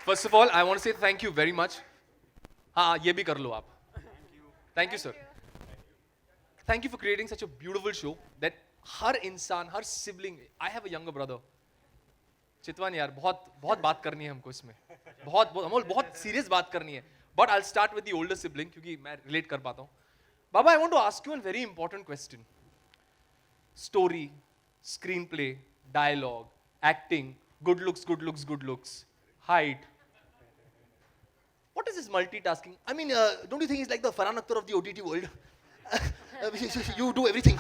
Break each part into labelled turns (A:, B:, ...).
A: First of all, I want to say thank you very much. हाँ ये भी कर लो आप. Thank you sir. Thank you for creating such a beautiful show that हर इंसान, हर sibling. I have a younger brother. चितवन यार बहुत बात करनी है हमको इसमें. अमोल बहुत serious बात करनी है. But I'll start with the older sibling क्योंकि मैं relate कर पाता हूँ. Baba, I want to ask you a very important question. Story, screenplay, dialogue, acting, good looks, height. What is this multitasking? I mean, don't you think it's like the Farhan Akhtar of the OTT world? You do everything.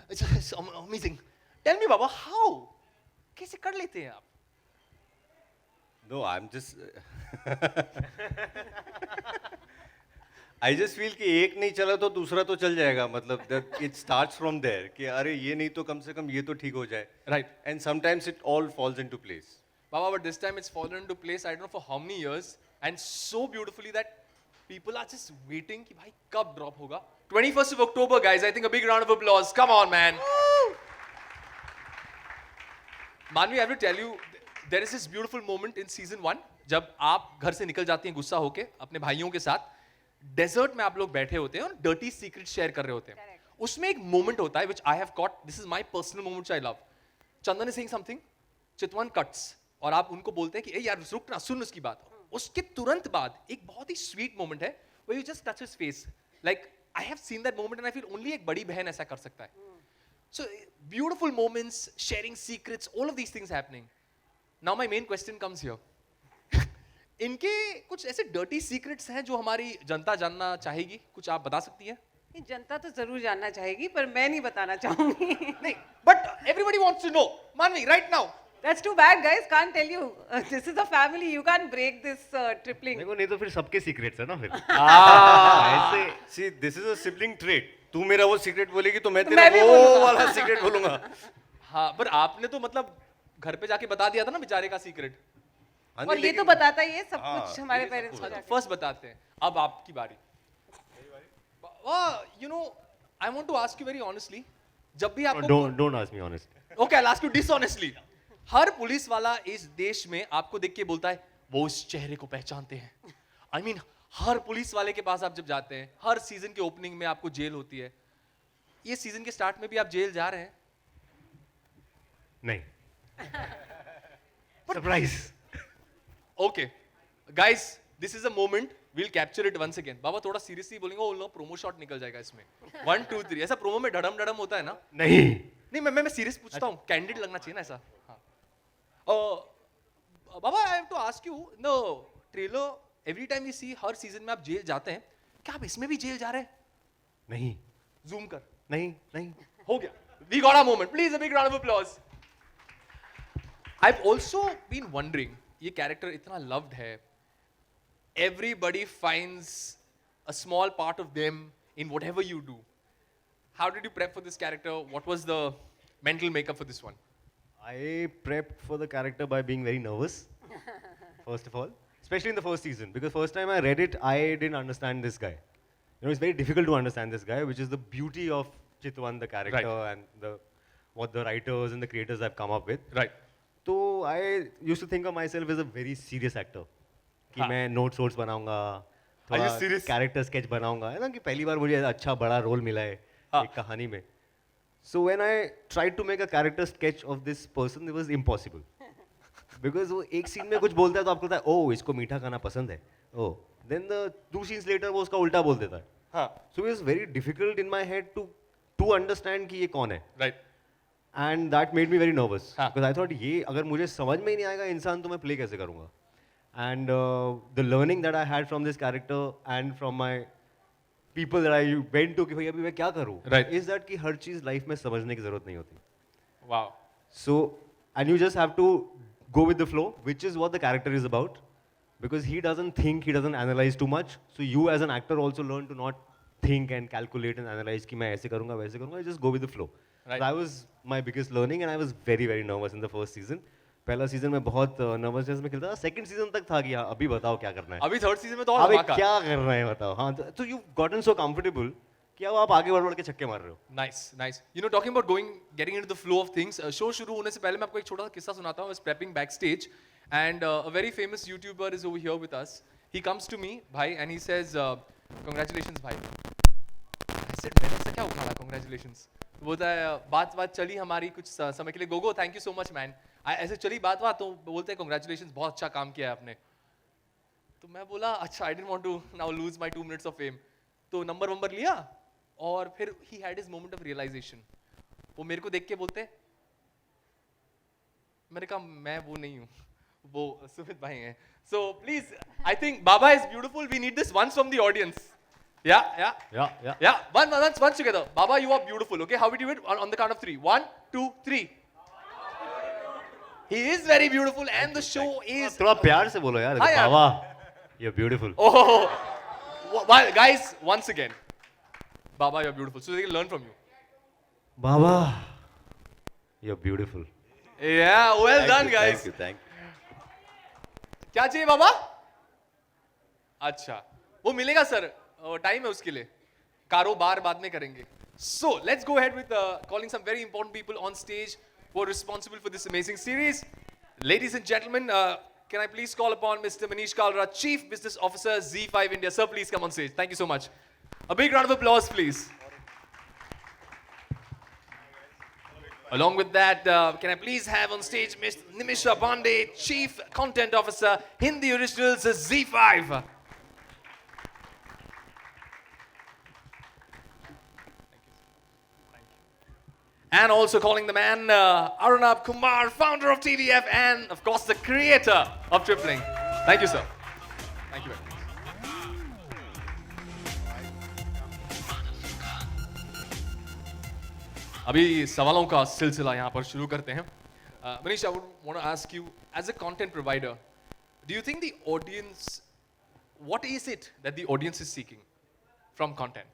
A: It's amazing. Tell me, Baba, how? कैसे कर लेते हैं आप?
B: No, I'm just. I just feel कि एक नहीं चला तो दूसरा तो चल जाएगा मतलब it starts from there कि अरे ये नहीं तो कम से कम ये तो ठीक हो जाए.
A: Right.
B: And sometimes it all falls into place.
A: Baba, but this time it's fallen into place. I don't know for how many years, and so beautifully that people are just waiting कि भाई कब drop होगा. 21st of October, guys. I think a big round of applause. Come on, man. Maanvi, I have to tell you, there is this beautiful moment in season 1 जब आप घर से निकल जाती हैं गुस्सा होके अपने भाइयों के साथ. डेजर्ट में आप लोग बैठे होते हैं और डर्टी सीक्रेट शेयर कर रहे होते हैं. उसमें एक मोमेंट होता है which I have caught. This is my personal moment which I love. Chandan is saying something, Chitwan cuts और आप उनको बोलते हैं कि ए यार रुक ना सुन उसकी बात. उसके तुरंत बाद एक बहुत ही स्वीट मोमेंट है where you just touch his face. Like I have seen that moment and I feel only एक बड़ी बहन ऐसा कर सकता है. So beautiful moments, sharing secrets, all of these things happening. Now my main question comes here. इनके कुछ ऐसे डर्टी सीक्रेट्स हैं जो हमारी जनता जानना चाहेगी. कुछ आप बता सकती हैं?
C: जनता तो जरूर जानना चाहेगी पर मैं नहीं बताना चाहूंगी.
A: नहीं, but everybody wants to know. Maanvi, right now.
C: That's too bad, guys. Can't tell you. This is a family. You can't break this tripling.
D: देखो नहीं तो फिर सबके सीक्रेट्स है ना फिर.
B: ऐसे see this is a sibling trait. तू मेरा वो सीक्रेट बोलेगी तो मैं तेरा वो वाला सीक्रेट बोलूँगा.
A: हाँ, पर आपने तो मतलब घर पे जाके बता दिया था ना बेचारे का सीक्रेट.
C: और ये तो बताता ही है सब कुछ हमारे पेरेंट्स को.
A: फर्स्ट बताते हैं. अब आपकी बारी. You know, I want to ask you very honestly. जब भी आपको
D: don't ask me honestly.
A: Okay, I'll ask you dishonestly. Her police वाला इस देश में आपको देख के बोलता है वो उस चेहरे को पहचानते हैं. I mean, हर पुलिस वाले के पास आप जब जाते हैं, हर सीजन के ओपनिंग में आपको जेल होती है. ये सीजन के स्टार्ट में भी आप जेल जा रहे हैं?
D: नहीं. Surprise.
A: Okay, guys, this is a moment. We'll capture it once again. बाबा थोड़ा सीरियसली बोलेंगे, वो नो प्रोमो शॉट निकल जाएगा इसमें. 1 2 3 ऐसा प्रोमो में डडम होता है ना?
D: नहीं.
A: नहीं मैं सीरियस पूछता हूँ. कैंडिड लगना चाहिए ना ऐसा. हाँ. बाबा I have to ask you, no trailer every time we see her season में आप जेल जाते हैं, क्या आप इसमें भी जेल जा रहे हैं?
D: नहीं.
A: Zoom कर.
D: नहीं.
A: हो गया. We got our moment. Please a big round of applause. I've also been wondering, ये कैरेक्टर इतना loved है. Everybody finds a small part of them in whatever you do. How did you prep for this character? What was the mental makeup for this one?
D: I prepped for the character by being very nervous. First of all, especially in the first season, because first time I read it, I didn't understand this guy. You know, it's very difficult to understand this guy, which is the beauty of Chitwan, the character,
A: Right.
D: and what the writers and the creators have come up with.
A: Right.
D: So I used to think of myself as a very serious actor. कि
A: हाँ.
D: मैं notes बनाऊंगा,
A: Are you
D: थोड़ा
A: serious?
D: Character sketch बनाऊंगा, है ना कि पहली बार मुझे अच्छा बड़ा रोल मिला है
A: हाँ.
D: एक कहानी में. So when I tried to make a character sketch of this person, it was impossible. Because वो एक सीन में कुछ बोलता है तो आपको लगता है ओह इसको मीठा खाना पसंद है. Oh, then the 2 scenes later वो उसका उल्टा बोल देता है.
A: हाँ.
D: So it was very difficult in my head to understand कि ये कौन है.
A: Right.
D: And that made me very nervous.
A: हाँ.
D: Because I thought ये अगर मुझे समझ में ही नहीं आएगा इंसान तो मैं प्ले कैसे करूँगा. And the learning that I had from this character and from my people that I went to कि भाई अभी मैं क्या करूँ,
A: Right.
D: is that कि हर चीज़ लाइफ में समझने की ज़रूरत नहीं होती.
A: Wow.
D: So, and you just have to go with the flow, which is what the character is about. Because he doesn't think, he doesn't analyze too much. So you as an actor also learn to not think and calculate and analyze कि मैं ऐसे करूँगा वैसे करूँगा. You just go with the flow.
A: Right.
D: That was my biggest learning and I was very very nervous in the first season. पहला season में बहुत nervousness में खेलता था. सेकंड सीजन तक था कि हाँ अभी बताओ क्या करना है.
A: अभी थर्ड सीजन में तो और
D: अभी
A: धमाका.
D: क्या करना है बताओ. हाँ तो यू गॉटन सो कंफर्टेबल कि अब आप आगे बढ़ के छक्के मार रहे हो.
A: Nice. You know, talking about getting into the flow of things. Show शुरू होने से पहले मैं आपको एक छोटा सा किस्सा सुनाता हूँ. I was prepping backstage And a very famous YouTuber is over here with us. He comes to me, bhai, and he says, congratulations, bhai. I said, मैंने ऐसा क्या उखाड़ा, congratulations. तो बोलता है, बात चली हमारी कुछ समय के लिए, Gogo, thank you so much, man. ऐसे चली बात तो बोलते हैं, congratulations, बहुत अच्छा काम किया है आपने. तो मैं बोला, अच्छा, I didn't want to now lose my 2 minutes of fame. तो नंबर लिया, और फिर he had his moment of realization. वो मेरे को देख के बोलते, मैंने कहा, मैं वो नहीं हूँ, वो सुमित भाई हैं. So please, I think Baba is beautiful. We need this once from the audience. Yeah. Once together. Baba, you are beautiful. Okay, how we do it? On the count of 3. 1, 2, 3. He is very beautiful, and the show is.
D: थोड़ा प्यार से बोलो यार.
A: हाँ यार.
D: बाबा, you're beautiful.
A: Oh, guys, once again, Baba, you're beautiful. So they can learn from you.
D: Baba, you're beautiful.
A: Yeah, well done, guys.
B: Thank you.
A: क्या चाहिए बाबा? अच्छा, वो मिलेगा सर, टाइम है उसके लिए. कारोबार बाद में करेंगे. So let's go ahead with calling some very important people on stage who are responsible for this amazing series. Ladies and gentlemen, can I please call upon Mr. Manish Kalra, Chief Business Officer, Z5 India. Sir, please come on stage. Thank you so much. A big round of applause, please. Along with that, can I please have on stage Ms. Nimisha Pandey, Chief Content Officer, Hindi Originals, Z5. And also calling the man, Arunabh Kumar, founder of TVF, and of course the creator of Tripling. Thank you, sir. Thank you very much. अभी सवालों का सिलसिला यहाँ पर शुरू करते हैं. Manish, I would want to ask you, as a content provider, do you think the audience, what is it that the audience is seeking from content?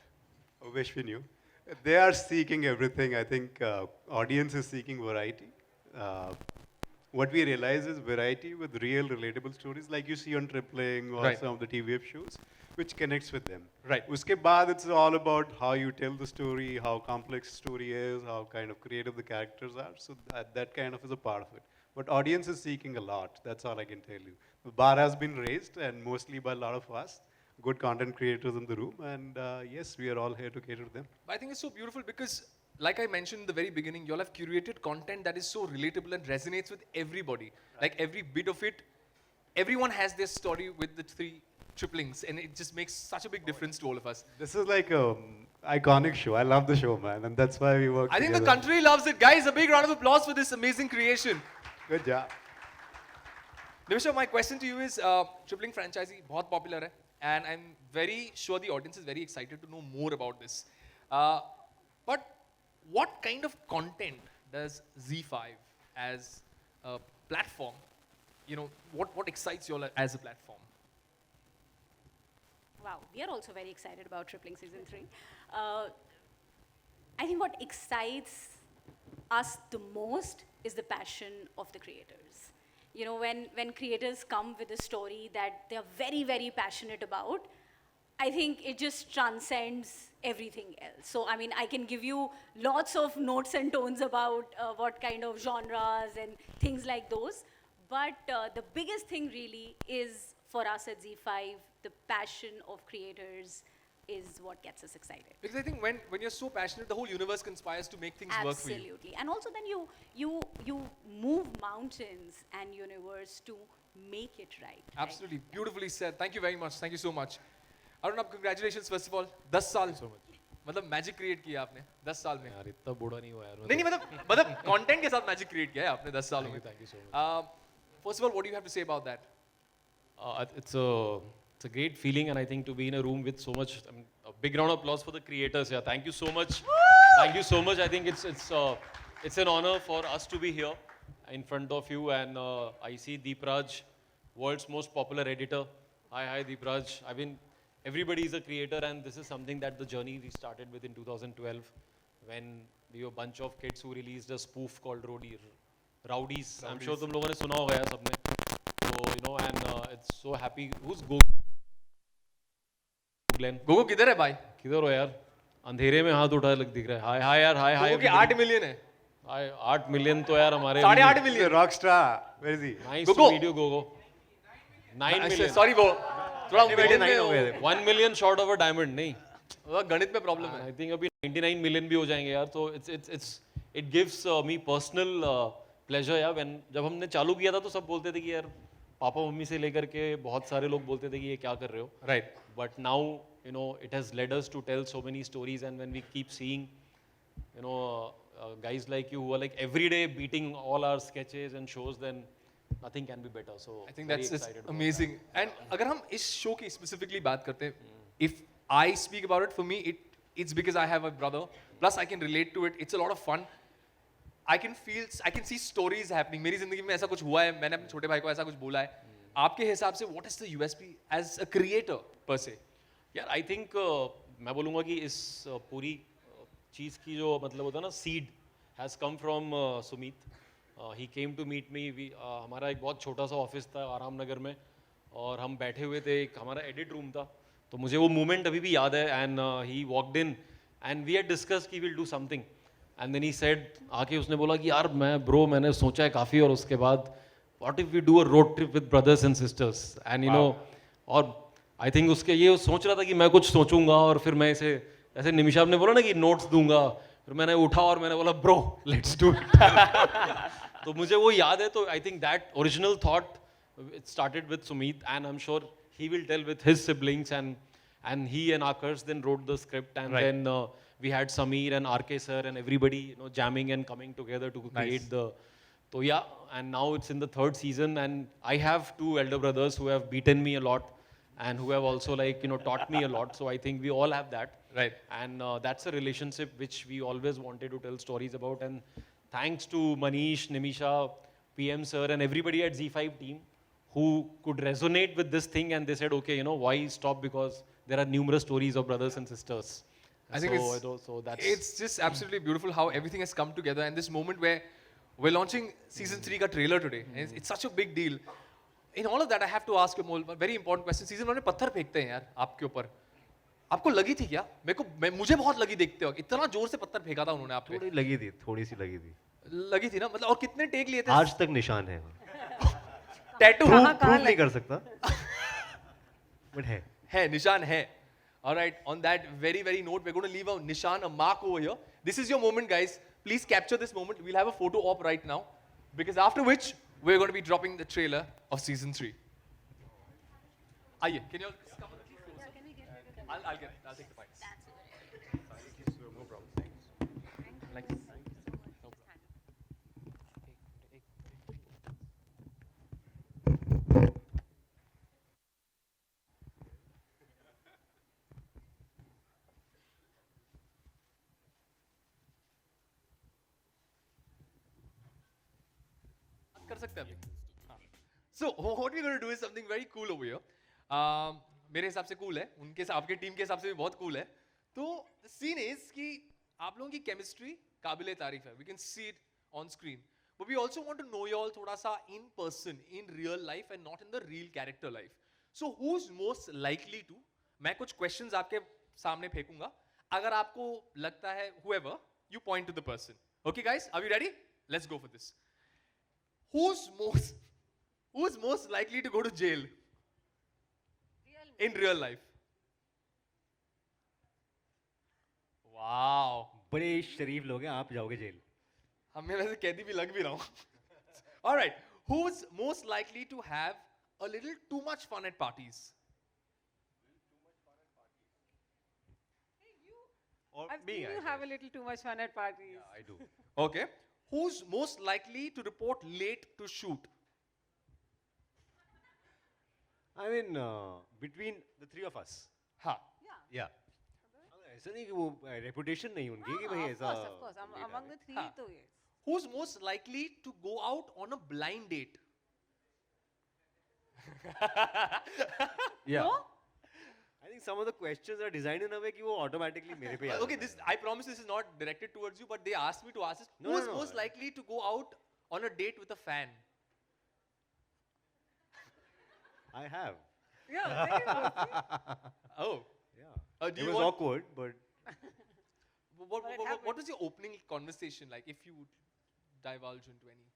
E: I wish we knew. They are seeking everything. I think audience is seeking variety. What we realize is variety with real relatable stories like you see on Tripling or
A: Right.
E: some of the TVF shows, which connects with them.
A: Right.
E: Uske baad, it's all about how you tell the story, how complex story is, how kind of creative the characters are. So that kind of is a part of it. But audience is seeking a lot. That's all I can tell you. The bar has been raised, and mostly by a lot of us, good content creators in the room. And yes, we are all here to cater to them.
A: But I think it's so beautiful because, like I mentioned in the very beginning, you all have curated content that is so relatable and resonates with everybody. Right. Like every bit of it, everyone has their story with the 3 triplings, and it just makes such a big difference to all of us.
E: This is like an iconic show. I love the show, man. And that's why we work
A: I think
E: together.
A: the country loves it. Guys, a big round of applause for this amazing creation.
E: Good job.
A: Nimisha, my question to you is, Tripling franchisee बहुत popular है, and I'm very sure the audience is very excited to know more about this. But what kind of content does Z5 as a platform, what excites you all as a platform?
F: Wow, we are also very excited about Tripling Season 3. I think what excites us the most is the passion of the creators. You know, when creators come with a story that they're very, very passionate about, I think it just transcends everything else. So, I mean, I can give you lots of notes and tones about what kind of genres and things like those. But the biggest thing really is, for us at Z5, the passion of creators is what gets us excited.
A: Because I think when you're so passionate, the whole universe conspires to make things work for you.
F: Absolutely. And also then you move mountains and universe to make it right.
A: Absolutely. Beautifully said. Thank you very much. Thank you so much. Arunabh, congratulations first of all. 10 साल so much. मतलब magic create किया आपने 10 साल में.
G: यार इतना बूढ़ा नहीं हुआ यार.
A: नहीं मतलब कंटेंट के साथ मैजिक क्रिएट किया है आपने 10 साल में.
G: Thank you so much.
A: First of all, what do you have to say about that?
G: It's a great feeling, and I think to be in a room with so much, a big round of applause for the creators. Yeah, thank you so much. Thank you so much. I think it's an honor for us to be here in front of you, and I see Deepraj, world's most popular editor. Hi Deepraj. I mean, everybody is a creator, and this is something that the journey we started with in 2012 when we were a bunch of kids who released a spoof called Rowdies. I'm sure तुम लोगों ने सुना होगा यार सबने. So, and it's so happy. Who's Glenn?
A: Gogo किधर है भाई?
G: किधर हो यार? अंधेरे में हाथ उठा दिख रहा है. हाय यार, हाय.
A: गोगो के 8 मिलियन है.
G: 8 मिलियन तो यार हमारे
A: 8.5 million.
E: Rockstar. Where is he?
G: Nice
A: Gogo.
G: to meet you, Gogo. 9 million.
A: Sorry वो थोड़ा
D: बैठे 9 हो गए थे
G: 1 million short of a diamond, नहीं?
A: वो गणित में प्रॉब्लम है.
G: I think अभी 99 million भी हो जाएंगे यार, तो it gives me personal pleasure यार. When जब हमने चालू किया था तो सब बोलते थे कि यार पापा मम्मी से लेकर के बहुत सारे लोग बोलते थे कि ये क्या कर रहे हो.
A: Right.
G: But now, you know, it has led us to tell so many stories, and when we keep seeing, you know, guys like you who are like every day beating all our sketches and shows, then nothing can be better. So
A: I think
G: very
A: that's just
G: excited about
A: amazing. And अगर हम इस show की specifically बात करते हैं, if I speak about it, for me it's because I have a brother. Plus I can relate to it. It's a lot of fun. I can see stories happening. मेरी जिंदगी में ऐसा कुछ हुआ है. मैंने अपने छोटे भाई को ऐसा कुछ बोला है. आपके हिसाब से what is the USP as a creator per se?
G: यार आई थिंक मैं बोलूँगा कि इस पूरी चीज़ की जो मतलब होता है ना seed has come from Sumeet. He came to meet me. हमारा एक बहुत छोटा सा ऑफिस था आराम नगर में और हम बैठे हुए थे. एक हमारा एडिट रूम था तो मुझे वो मोमेंट अभी भी याद है. And he walked in and we had discuss कि will do something. And then he said, आके उसने बोला कि यार मैंने सोचा है काफ़ी, और उसके बाद what if we do a road trip with brothers and sisters. And you know, और आई थिंक उसके ये सोच रहा था कि मैं कुछ सोचूंगा और फिर मैं इसे ऐसे निमिषा ने बोला ना कि नोट्स दूंगा, फिर मैंने उठा और मैंने बोला ब्रो लेट्स डू इट. तो मुझे वो याद है. तो I think that original thought it started with Sumeet, and I am sure he will tell with his siblings, and he and Akash then wrote the script, and
A: Right.
G: then we had Sameer and RK sir and everybody, you know, jamming and coming together to create the. So yeah, and now it's in the 3rd season, and I have 2 elder brothers who have beaten me a lot and who have also, like, you know, taught me a lot. So I think we all have that.
A: Right.
G: And that's a relationship which we always wanted to tell stories about. And thanks to Manish, Nimisha, PM sir, and everybody at Z5 team who could resonate with this thing, and they said, okay, you know, why stop, because there are numerous stories of brothers and sisters.
A: I think
G: so that's
A: it's just absolutely beautiful how everything has come together, and this moment where we're launching season 3 ka trailer today, and it's such a big deal. In all of that, I have to ask you, Amol, a very important question. Season 1 में पत्थर फेंकते हैं यार आपके ऊपर. आपको लगी थी क्या? मुझे बहुत लगी देखते वक्त. इतना जोर से पत्थर फेंका था उन्होंने आप पे.
D: थोड़ी सी लगी थी
A: लगी थी ना, मतलब. और कितने टेक लिए थे?
D: आज तक निशान है.
A: टैटू
D: प्रूव नहीं कर सकता बट है
A: निशान है. All right, on that very note, we're going to leave a nishan, a mark over here. This is your moment, guys. Please capture this moment. We'll have a photo op right now, because after which we're going to be dropping the trailer of season 3. Aye, can you all come a little closer? I'll get it. I'll take the mics. No problem. Thanks. कर सकते हैं अभी. So what we're going to do is something very cool over here. मेरे हिसाब से cool है, उनके आपके टीम के हिसाब से भी बहुत cool है. तो सीन इज कि आप लोगों की केमिस्ट्री काबिले तारीफ है. We can see it on screen. But we also want to know you all थोड़ा सा in person, in real life and not in the real character life. So who's most likely to? मैं कुछ questions आपके सामने फेंकूंगा. अगर आपको लगता है whoever, you point to the person. Okay guys, are we ready? Let's go for this. Who's most likely to go to jail in real life? Wow.
D: बड़े शरीफ लोग हैं, आप जाओगे जेल.
A: हमें वैसे कैदी भी लग भी रहा हूँ. All right. Who's most likely to have a little too much fun at parties?
D: Or
C: I've
D: me,
C: seen
D: I
C: you have a
D: guess.
C: little too much fun at parties.
D: Yeah, I do.
A: Okay. Who's most likely to report late to shoot?
D: I mean, between the 3 of us.
A: हाँ.
D: Yeah. ऐसा नहीं कि वो reputation नहीं उनकी कि भाई ऐसा.
C: Of course. Among the 3,
A: हाँ.
C: तो yes.
A: Who's most likely to go out on a blind date?
D: Yeah.
C: No?
D: I think some of the questions are designed in a way कि वो automatically मेरे पे आ
A: Okay,
D: जाता
A: this I promise this is not directed towards you, but they asked me to ask this.
D: No,
A: Who's
D: no, no.
A: most likely to go out on a date with a fan?
D: है. I have.
C: Yeah, there you go.
A: Oh.
D: Yeah.
A: Do
D: It
A: you
D: was
A: want,
D: awkward, but
A: what
C: happened.
A: was your opening conversation like, if you would divulge into any?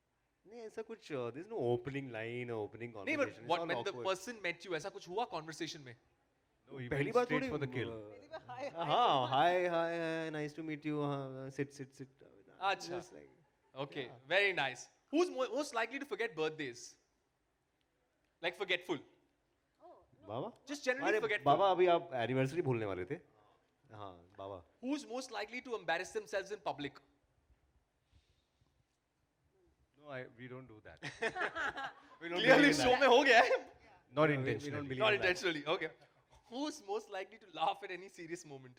D: नहीं ऐसा कुछ there is no opening line or opening
A: नहीं,
D: conversation.
A: but what when the person met you, ऐसा कुछ हुआ conversation में?
B: No, he
D: पहली
B: went
D: बार
B: straight
D: थोड़ी
B: for the kill.
D: हाँ hi nice to meet you हाँ sit
A: अच्छा.
D: Just like,
A: Okay, very nice. Who's most likely to forget birthdays? Like forgetful.
D: Baba
A: Just generally
D: अरे
A: forgetful.
D: बाबा अभी आप anniversary भूलने वाले थे हाँ बाबा
A: Who's most likely to embarrass themselves in public?
B: No, we don't do that.
D: We don't
A: Clearly,
D: believe in
A: show
D: that.
A: में हो गया है.
B: Not
D: We don't
B: intentionally.
D: believe
A: Not
D: in that.
A: intentionally. Okay. Who's most likely to laugh at any serious moment?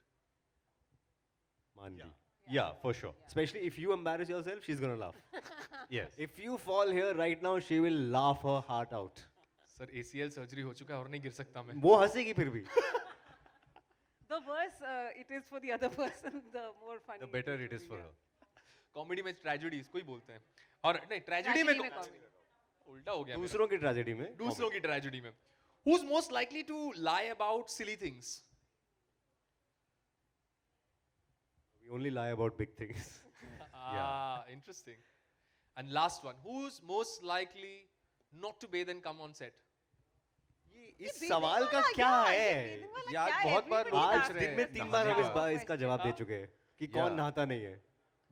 D: Manvi.
B: Yeah, for sure.
D: Especially if you embarrass yourself, she's gonna laugh.
B: Yes.
D: If you fall here right now, she will laugh her heart out.
A: Sir, ACL surgery हो चुका है और नहीं गिर सकता मैं.
D: वो हंसेगी फिर भी.
C: The worse it is for the other person, the more funny.
B: The better it is for her.
A: Comedy में tragedy इसको ही बोलते हैं. और नहीं tragedy में उल्टा हो गया.
D: दूसरों की ट्रेजेडी में.
A: दूसरों की tragedy में. Who's most likely to lie about silly things?
D: We only lie about big things.
A: Ah, interesting. And last one. Who's most likely not to bathe and come on set?
D: ये इस सवाल का क्या है?
B: यार बहुत बार
D: आज दिन में 3 बार हम इसका जवाब दे चुके हैं कि कौन नहाता नहीं है.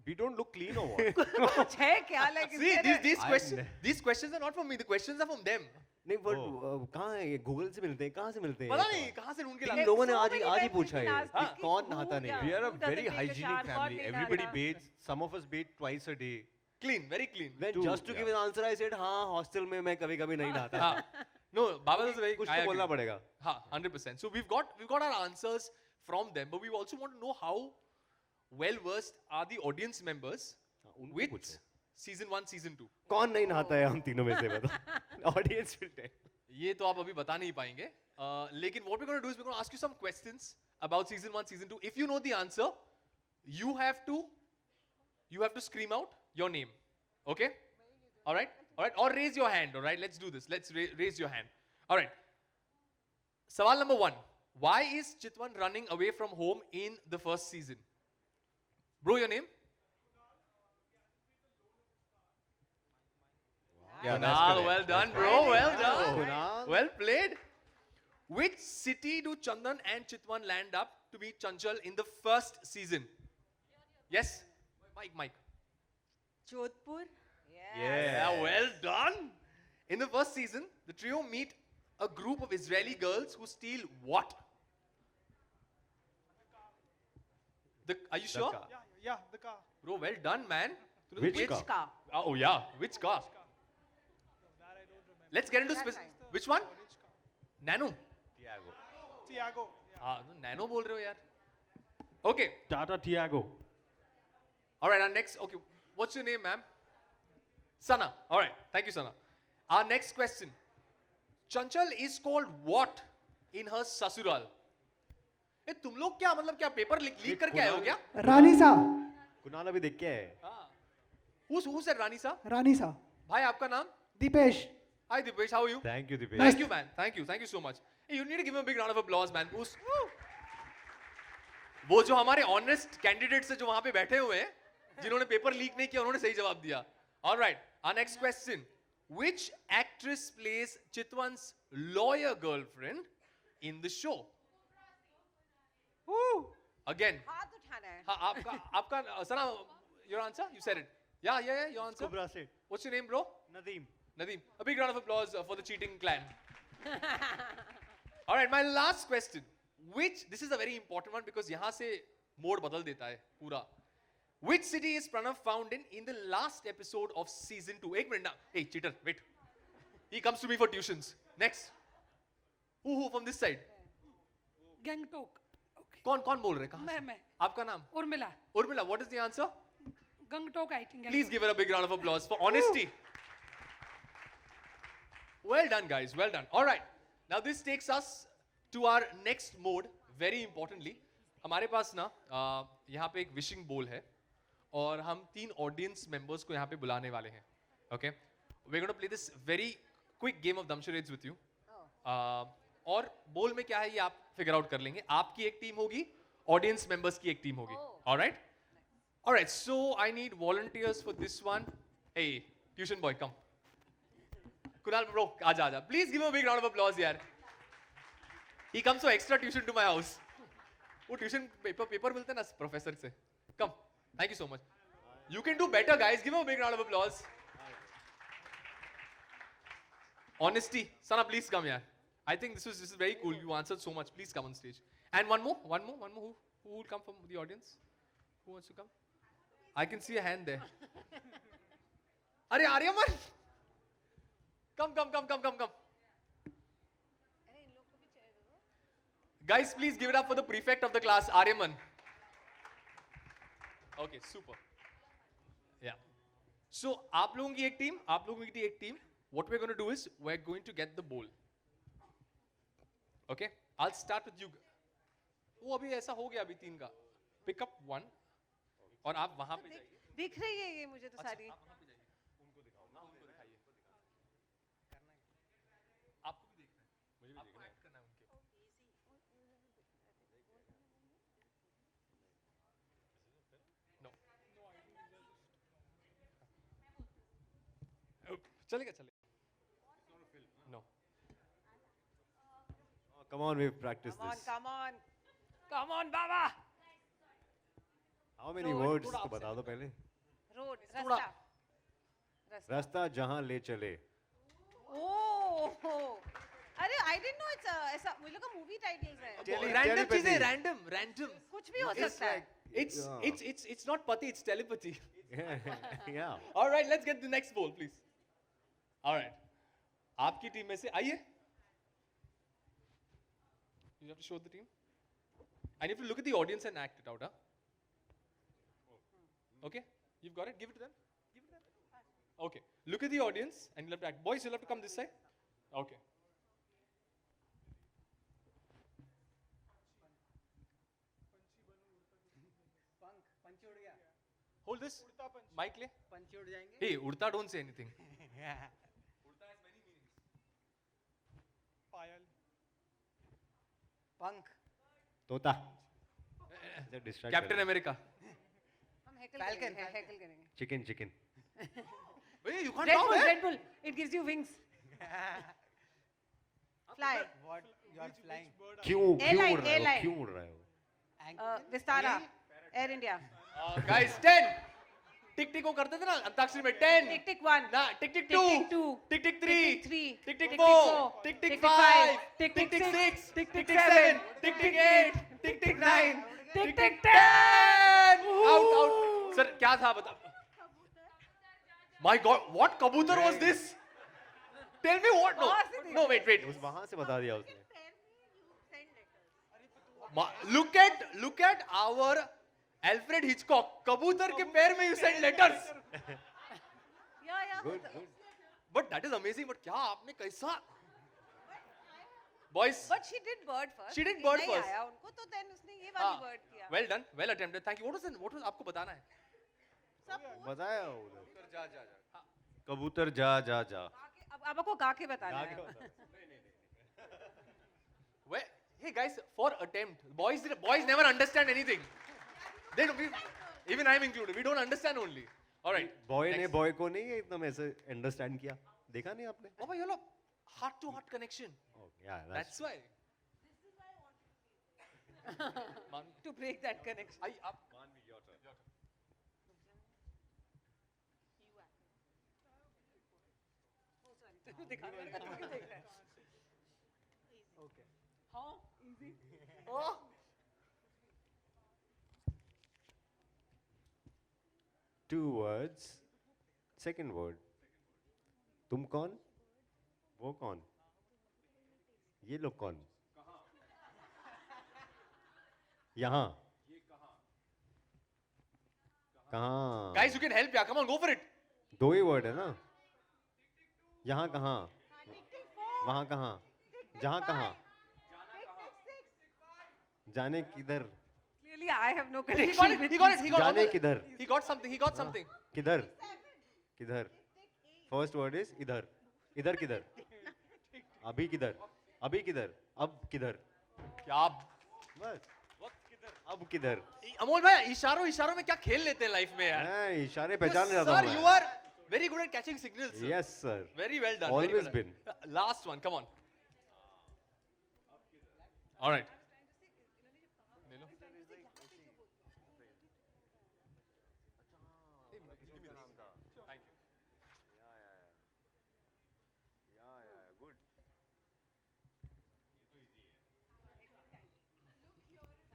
B: We don't look clean or what?
C: है क्या like?
A: See, these questions are not from me. The questions are from them.
D: नहीं बट कहाँ है ये गूगल से मिलते हैं कहाँ से मिलते हैं
A: पता नहीं कहाँ से ढूंढ के
D: इन
A: लाए.
D: लोगों ने आज ही पूछा है कि
C: हाँ.
D: कौन नहाता नहीं
B: We
D: है.
B: are a
C: Who doesn't
B: very
C: take a
B: hygienic
C: shower?
B: family.
C: कौन नहीं
B: Everybody
C: नहाता?
B: bathes. Some of us bathe twice a day.
A: Clean, very clean.
D: When just to give an answer I said हाँ hostel में मैं कभी-कभी नहीं नहाता.
A: हाँ. No, Baba is very.
D: कुछ
A: I
D: तो बोलना
A: agree.
D: पड़ेगा.
A: हाँ, 100%. So we've got our answers from them, but we also want to know how well versed are the audience members
D: उनको
A: with
D: पूछो.
A: season 1, season 2.
D: कौन नहीं नहाता है हम तीनों में से बताओ. Audience will tell.
A: ये तो आप अभी बता नहीं पाएंगे. लेकिन what we're going to do is we're going to ask you some questions about season 1, season 2. If you know the answer, you have to scream out your name. Okay? All right? Or raise your hand. All right? Let's do this. Let's raise your hand. All right. Sawal number 1. Why is Chitwan running away from home in the first season? Bro, your name?
B: Yeah,
A: Kunal, well done, bro. Well done.
D: Kunal.
A: Well played. Which city do Chandan and Chitwan land up to meet Chanchal in the first season? Yes? Mike.
C: Jodhpur.
A: Yeah, well done. In the first season, the trio meet a group of Israeli girls who steal what? Are you sure?
B: car.
H: Yeah, the car.
A: Bro, well done, man.
D: Which car?
C: Car.
A: Oh, yeah. Which car? Let's get into which one? Nano.
H: Tiago.
A: हाँ, Nano बोल रहे हो यार. Okay.
H: Tata Tiago.
A: All right, our next. Okay, what's your name, ma'am? Sana. All right, thank you, Sana. Our next question. Chanchal is called what in her sasural? ए तुम लोग क्या मतलब क्या पेपर लीक करके आए हो क्या?
H: रानी सा.
D: कुणाल अभी देख के है.
A: Who said Rani sa?
H: रानी सा.
A: भाई आपका नाम?
H: Dipesh.
A: Hi Dipesh, how are you?
D: Thank you Dipesh.
A: Thank you, man. Thank you so much. Hey, you need to give him a big round of applause, man. वो जो हमारे honest candidates है जो वहां पे बैठे हुए हैं जिन्होंने पेपर लीक नहीं किया उन्होंने सही जवाब दिया. All right, our next question. Which actress plays Chitwan's lawyer girlfriend in the show? Again.
C: हाथ उठाना है.
A: हाँ, आपका सना, your answer? You said it. Yeah, your answer.
D: Kubra से.
A: What's your name, bro?
D: Nadeem.
A: Nadeem. A big round of applause for the cheating clan. All right, my last question. This is a very important one because यहाँ से mode बदल देता है पूरा. Which city is Pranav found in the last episode of season 2? एक minute ना. Hey, cheater, wait. He comes to me for tuitions. Next. Who from this side?
I: Gangtok.
A: कौन बोल रहे हैं? कहाँ
I: मैं.
A: आपका नाम?
I: Urmila.
A: Urmila, what is the answer?
I: Gangtok I think.
A: Please give her a big round of applause for honesty. Well done, guys. Well done. All right. Now this takes us to our next mode. Very importantly, हमारे पास ना यहाँ पे एक wishing बोल है और हम 3 audience members को यहाँ पे बुलाने वाले हैं. Okay? We're going to play this very quick game of Damsharades with you. और बोल में क्या है ये आप फिगर आउट कर लेंगे. आपकी एक टीम होगी, ऑडियंस मेंबर्स की एक टीम होगी. All right? All right. So I need volunteers for this one. Hey, Tuition boy, come. Kunal bro, aja. Please give him a big round of applause, yaar. He comes for extra tuition to my house. वो tuition paper मिलते हैं ना professor से. Come. Thank you so much. You can do better, guys. Give him a big round of applause. Honesty. Sana, please come here. I think this is very cool. You answered so much. Please come on stage. And one more. Who will come from the audience? Who wants to come? I can see a hand there. Arey Aryaman! Come. Guys, please give it up for the prefect of the class, Aryaman. Okay, super. Yeah. So, आप लोगों की एक team. What we're going to do is we're going to get the bowl. Okay? I'll start with you. वो अभी ऐसा हो गया अभी 3 का. Pick up 1 और आप वहां पे जाइए.
C: दिख रही है ये मुझे तो सारी.
A: आप वहां पे जाइए. उनको दिखाओ. उनको दिखाइए. करना है. आपको भी देखना है. मुझे भी देखना है. ऐड करना है उनके. No. चलेगा. No.
D: Oh, come on, we've practiced this.
C: Come on.
I: Come on, Baba.
D: How many words? तो बता दो पहले.
C: Road, rasta.
D: रास्ता जहाँ ले चले.
C: Oh. अरे I didn't know it's ऐसा मुझे लगा movie titles है.
A: Random चीजें, random.
C: कुछ भी हो सकता है.
A: It's not pati, it's telepathy.
D: Yeah.
A: All right, let's get the next bowl, please. All right. आपकी टीम में से आइए. You have to show the team. And you have to look at the audience and act it out, huh? Okay? You've got it? Give it to them. Okay. Look at the audience and you'll have to act. Boys, you'll have to come this side. Okay. Hold this. Mic le. Hey, udta don't say anything. Udta has many meanings.
H: Payal.
C: Punk.
D: तोता. Distract
A: Captain
D: करो.
A: America.
C: हम heckle करेंगे.
D: Chicken.
A: Hey, you can't
C: Red
A: talk,
C: Bull,
A: eh?
C: Red Bull. It gives you wings. Fly.
J: What? You are flying.
D: क्यों
C: Airline,
D: उड़ रहा है वो?
C: airline.
D: क्यों उड़ रहा है वो?
C: Vistara. Air India.
A: Guys, 10. Tick को करते थे ना अंताक्षरी में 10.
C: Tick tick 1.
A: ना tick 2.
C: Tick 2.
A: Tick 3.
C: Tick 3.
A: Tick
C: Tick
A: 4.
C: 4.
A: Tick
C: Tick
A: 5.
C: 5.
A: Tick
C: Tick
A: 6.
C: 6.
A: Tick 7.
C: 7.
A: Tick 8. Tick 9.
C: Tick
A: Tick
C: 10.
A: 10. Out. Sir, क्या था बता? My God, what kabutar was this? Tell me what? No, wait.
D: उस वहाँ से बता दिया उसने.
A: Look at our Alfred Hitchcock. Kabutar के पैर में you send letters.
C: Yeah.
D: Good.
A: But that is amazing. But क्या आपने कैसा? Boys.
C: But she did bird first.
A: She did bird
C: नहीं
A: first.
C: आया उनको तो then उसने ये वाली bird किया.
A: Well done. Well attempted. Thank you. What was आपको बताना है?
D: बताया उधर. कबूतर जा.
C: अब आपको गा के बताना है.
A: Hey guys, for attempt, boys never understand anything. Even I'm included. We don't understand only. All right.
D: Boy ने
A: next.
D: बॉय को नहीं एकदम ऐसे अंडरस्टैंड किया. देखा नहीं आपने?
A: Baba, you know, heart to heart connection.
D: Oh, yeah,
A: That's why.
C: To break that connection.
A: Maanvi, your turn.
C: Okay. हाँ, easy.
A: Oh.
D: Two words. Second word. तुम कौन? वो कौन? ये लोग कौन? यहाँ. कहाँ?
A: Guys, you can help, yeah. Come on, go for it.
D: दो ही वर्ड है ना? यहाँ कहाँ? वहाँ कहाँ? जहाँ कहाँ? जाने किधर?
C: Clearly, I have no
A: He
C: connection.
A: got it. He got it.
D: जाने किधर?
A: He got something.
D: किधर? किधर? First word is इधर. इधर किधर? अभी किधर? अभी किधर? अब किधर?
A: क्या?
D: बस. अब किधर?
A: अमोल भाई इशारों में क्या खेल लेते हैं लाइफ में यार?
D: इशारे पहचान रहा था
A: Sir,
D: मैं.
A: you are Very good at catching signals, sir.
D: Yes, sir.
A: Very well done.
D: Always
A: very well
D: been.
A: Done. Last one, come on. All right. ले लो. Thank you.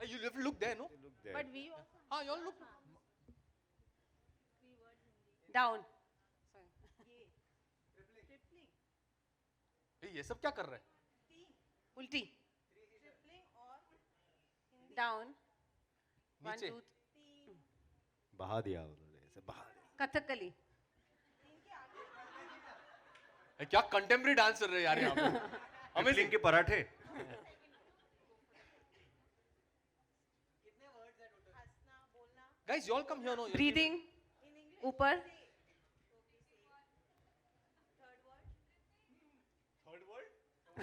A: Hey, you have to look there, no?
D: Look there.
C: But we also
A: Ah, you all look.
C: down.
A: Hey, ये सब क्या कर रहा है?
C: Ulti. Down. One,
A: नीचे.
C: two,
D: बहा दिया उन्होंने ऐसे बहा दिया.
C: Kathakali.
A: ए, क्या कंटेम्प्रेरी डांस कर रहे हैं यार यहाँ पे?
B: Amazing के पराठे.
A: Guys, you all come here, no? You'll
C: Breathing. Upar.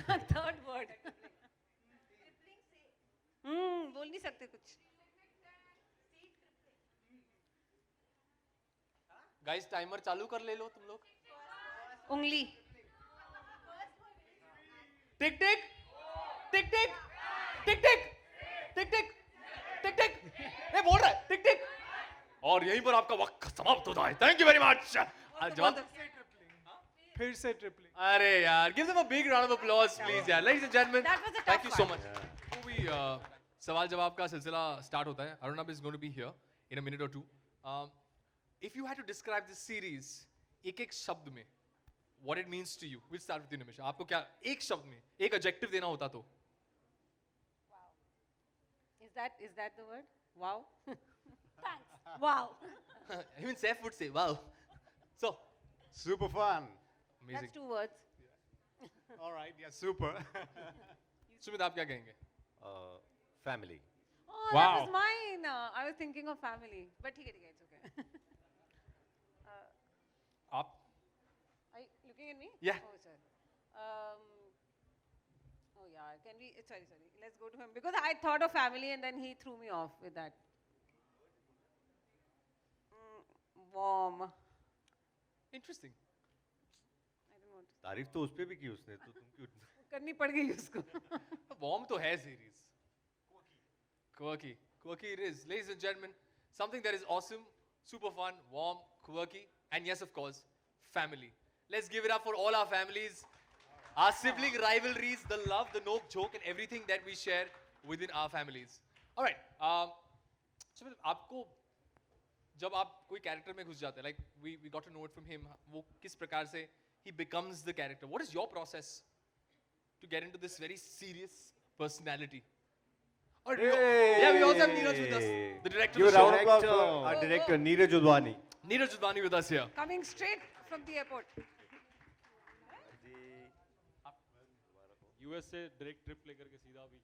C: Third word. बोल नहीं सकते कुछ.
A: Guys, timer चालू कर ले लो तुम लोग.
C: उंगली.
A: टिक टिक टिक टिक टिक टिक टिक टिक टिक टिक. ये बोल रहा है टिक टिक. और यहीं पर आपका वक्त समाप्त होता है. Thank you very much. जवाब.
H: फिर से ट्रिपलिंग.
A: अरे यार, give them a big round of applause, please, यार. Ladies and gentlemen,
C: That was a
A: thank
C: tough
A: you so
C: one.
A: much. Before we सवाल जवाब का सिलसिला start होता है. Arunabh is going to be here in a minute or two. If you had to describe this series एक शब्द में, what it means to you, we'll start with you, Nimisha. आपको क्या एक शब्द में एक adjective देना होता तो?
C: Is that the word? Wow. Thanks. Wow.
A: Even Saif would say, wow. So,
E: Super fun.
A: amazing.
C: That's 2 words.
E: All right, yeah, super.
A: Sumit आप क्या कहेंगे?
B: Family.
C: Oh,
H: Wow.
C: that was mine. I was thinking of family. But ठीक है, it's okay.
A: आप?
C: Are you looking at me?
A: Yeah.
C: Oh, sorry. Oh, yeah. Can we? Sorry. Let's go to him because I thought of family and then he threw me off with that. Warm.
A: Interesting.
C: I don't want.
B: तारीफ तो उस पे भी की उसने तो तुम क्यों?
C: करनी पड़ गई उसको.
A: Warm तो है series. Quirky it is. Ladies and gentlemen, something that is awesome, super fun, warm, quirky, and yes, of course, family. Let's give it up for all our families, our sibling rivalries, the love, the nook, joke, and everything that we share within our families. All right. So आपको जब आप कोई character में घुस जाते हैं, like we got to know it from him, वो किस प्रकार से he becomes the character. What is your process to get into this very serious personality? Or do yeah, we also have Neeraj with us, the director
B: Give
A: of
B: a
A: the
B: round
A: show.
B: of applause for our director Neeraj Udwani.
A: Neeraj Udwani with us here.
C: Coming straight from the airport.
G: US से direct trip लेकर के सीधा अभी.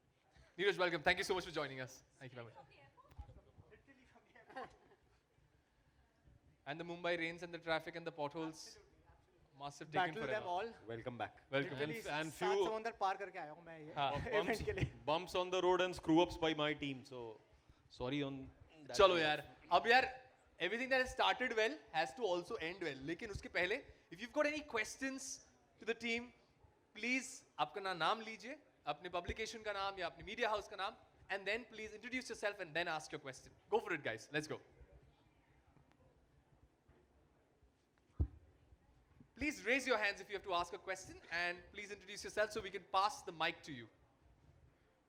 A: Neeraj, welcome. Thank you so much for joining us. Thank you very much. And the Mumbai rains and the traffic and the potholes must have taken
H: Battle them
A: forever.
H: all.
B: Welcome back.
A: Welcome.
G: And
H: सात
G: few
H: समुंदर पार करके आया हूँ मैं ये
A: हाँ,
H: event के लिए.
G: bumps on the road and screw ups by my team. So sorry on that.
A: चलो यार, अब यार, everything that has started well has to also end well. लेकिन उसके पहले, if you've got any questions to the team, please अपना नाम लीजिए, अपने publication का नाम या अपने media house का नाम, and then please introduce yourself and then ask your question. Go for it, guys. Let's go. Please raise your hands if you have to ask a question, and please introduce yourself so we can pass the mic to you.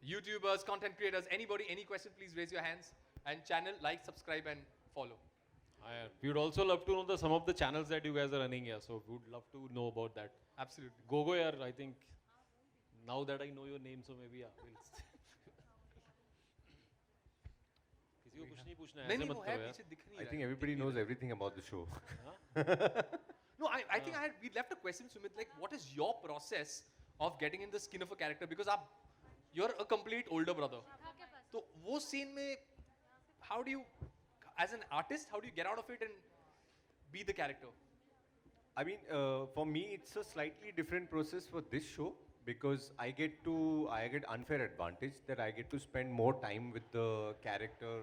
A: YouTubers, content creators, anybody, any question, please raise your hands. And channel, like, subscribe, and follow.
G: We would also love to know some of the channels that you guys are running here. So we would love to know about that.
A: Absolutely.
G: Go yaar, I think now that I know your name, so maybe yeah, we'll. किसी को कुछ नहीं पूछना है,
A: नहीं
G: ऐसे
A: नहीं
G: मत
A: वो है
G: करो यार.
A: पीछे दिख नहीं
B: I
A: रहा
B: think
A: है.
B: everybody knows everything about the show.
A: No, I think we left a question, Sumit, like what is your process of getting in the skin of a character? Because you're a complete older brother. So वो scene में, how do you, as an artist, how do you get out of it and be the character?
B: I mean, for me, it's a slightly different process for this show because I get unfair advantage that I get to spend more time with the character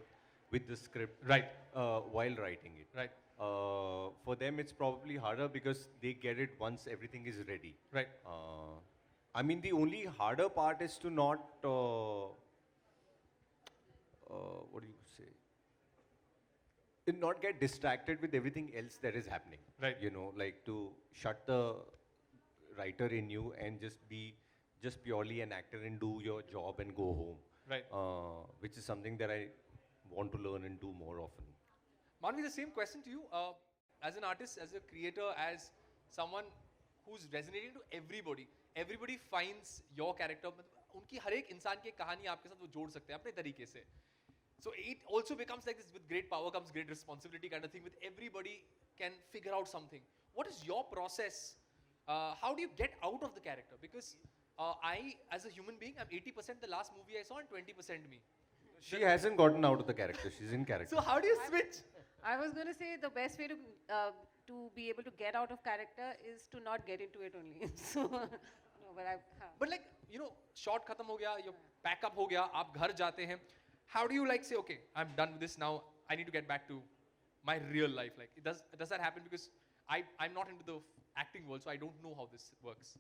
B: with the script
A: Right.
B: while writing it.
A: Right.
B: For them, it's probably harder because they get it once everything is ready.
A: Right.
B: I mean, the only harder part is to not, what do you say? To not get distracted with everything else that is happening.
A: Right.
B: You know, like to shut the writer in you and just be just purely an actor and do your job and go home.
A: Right.
B: Which is something that I want to learn and do more often.
A: Manvi, the same question to you. As an artist, as a creator, as someone who's resonating to everybody, everybody finds your character. उनकी हर एक इंसान की कहानी आपके साथ वो जोड़ सकते हैं अपने तरीके से. So it also becomes like this: with great power comes great responsibility kind of thing. With everybody can figure out something. What is your process? How do you get out of the character? Because I, as a human being, I'm 80% the last movie I saw and 20% me.
B: She hasn't gotten out of the character. She's in character.
A: So how do you switch?
C: I was going to say the best way to be able to get out of character is to not get into it only. So, no, but
A: But like, you know, shot khatam ho gaya, your pack up ho gaya, aap ghar jate hain. How do you like say, okay, I'm done with this now, I need to get back to my real life? Like, does that happen? Because I'm not into the acting world, so I don't know how this works.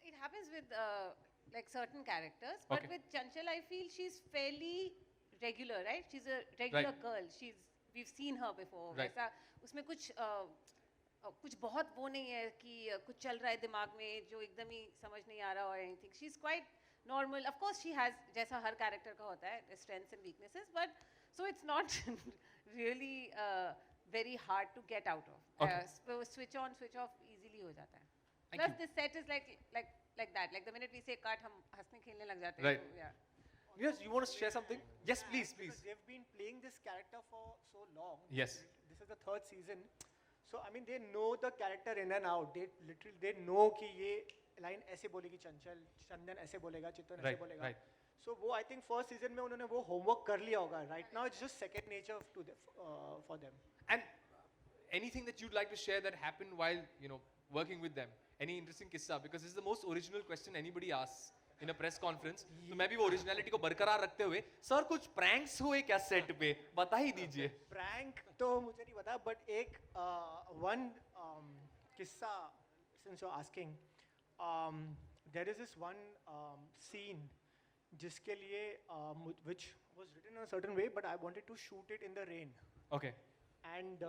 C: it happens with like certain characters, but
A: Okay.
C: with Chanchal, I feel she's fairly regular, right? She's a regular
A: Right.
C: girl. We've seen her before.
A: Right.
C: वैसा उसमें कुछ बहुत वो नहीं है कि कुछ चल रहा है दिमाग में जो एकदम ही समझ नहीं आ रहा or anything. She's quite normal. Of course, she has जैसा हर character का होता है strengths and weaknesses, but so it's not really very hard to get out of.
A: Okay.
C: Switch on, switch off easily हो जाता है.
A: Thank
C: Plus,
A: you.
C: this set is like that. Like the minute we say cut, हम हंसने खेलने लग जाते हैं.
A: Right.
C: So, yeah.
A: Yes, you want to share something? Yes, please,
H: Because
A: please.
H: they've been playing this character for so long.
A: Yes.
H: This is the third season. So I mean, they know the character in and out. They know कि ये line ऐसे बोलेगी चंचल, चंदन ऐसे बोलेगा, चित्तन ऐसे
A: Right,
H: बोलेगा.
A: right.
H: So वो I think first season में उन्होंने वो homework कर लिया होगा. Right now it's just second nature to for them.
A: And anything that you'd like to share that happened while, you know, working with them? Any interesting kissa? Because this is the most original question anybody asks in a press conference. तो मैं भी वो originality को बरकरार रखते हुए, sir कुछ pranks हुए क्या set पे? बता ही दीजिए.
H: Prank तो मुझे नहीं पता, but एक one किस्सा, since you're asking, there is this one scene जिसके लिए which was written in a certain way, but I wanted to shoot it in the rain.
A: Okay.
H: And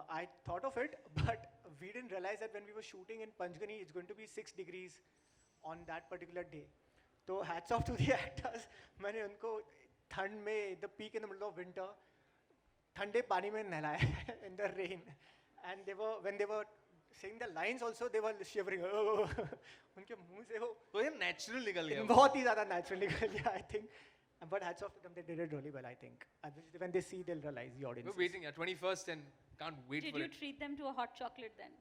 H: I thought of it, but we didn't realize that when we were shooting in Panchgani, it's going to be 6 degrees on that particular day. So hats off to the actors. मैंने उनको ठंड में, the peak in the middle of winter, ठंडे पानी में नहलाया in the rain. And when they were saying the lines also, they were shivering. उनके मुंह से वो
A: तो ये natural निकल गया.
H: बहुत ही ज़्यादा natural निकल गया, I think. But hats off to them, they did it really well, I think. And when they see, they'll realize the audience.
A: We're waiting at 21st and can't wait
F: Did
A: for
F: you
A: it.
F: treat them to a hot chocolate then?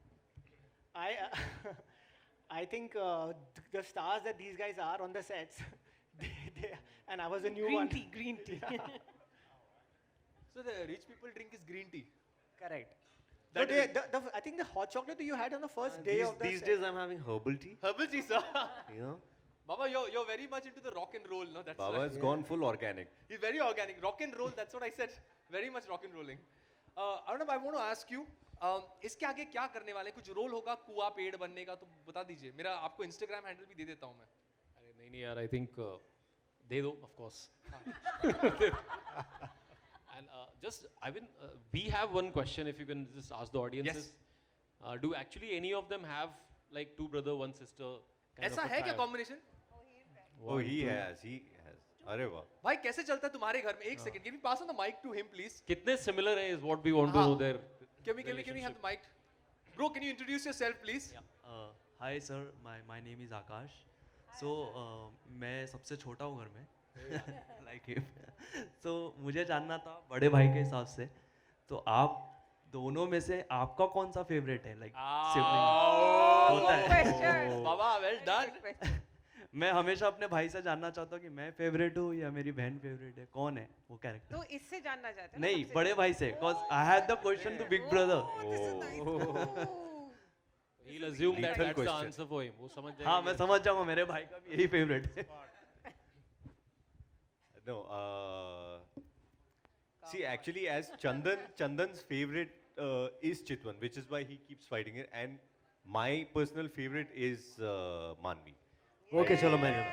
H: I think the stars that these guys are on the sets, and I was a new one.
C: Green tea.
H: Yeah,
A: So the rich people drink is green tea.
H: correct. So
A: That
H: I think the hot chocolate that you had on the first day of the
D: These
H: set.
D: days I'm having herbal tea.
A: Herbal tea, sir.
D: You know?
A: Baba, you're very much into the rock and roll, no? That's
B: Baba
A: why.
B: has gone full organic.
A: He's very organic. Rock and roll, that's what I said. Very much rock and rolling. Arnab, I want to ask you, इसके आगे क्या करने वाले? कुछ role होगा कुआ पेड़ बनने का तो बता दीजिए. मेरा आपको Instagram handle भी दे देता हूँ मैं.
G: अरे नहीं यार, I think दे दो, of course. And we have one question, if you can just ask the audiences.
A: Yes.
G: Do actually any of them have like two brother, one sister? Kind
A: ऐसा
G: of a
A: है क्या
G: trio?
A: combination?
B: Oh, he has. अरे वाह.
A: भाई कैसे चलता है तुम्हारे घर में? एक second. Can we pass on the mic to him, please?
G: कितने similar है is what we want to
A: हाँ.
G: know there.
A: Can we have the mic? Bro, can you introduce yourself, please?
J: Hi sir, my name is Akash. So मैं सबसे छोटा हूँ घर में. Like him. So मुझे जानना था बड़े भाई के हिसाब से, तो आप दोनों में से आपका कौन सा फेवरेट है? Like sibling होता है.
A: Baba, well done.
J: मैं हमेशा अपने भाई से जानना चाहता हूँ कि मैं फेवरेट हूँ या मेरी बहन फेवरेट है, कौन है वो कैरेक्टर?
C: तो इससे जानना चाहते हैं?
J: नहीं, बड़े भाई से, cause I had the question to big brother.
G: He'll assume that
B: Lethal
G: that's the
B: question.
G: answer for him. वो समझ जाएगा.
J: हाँ, मैं समझ जाऊँगा, मेरे भाई का भी यही फेवरेट है.
B: No. See, actually, as Chandan's favorite is Chitwan, which is why he keeps fighting it. And my personal favorite is Manvi.
D: Okay, chalo main.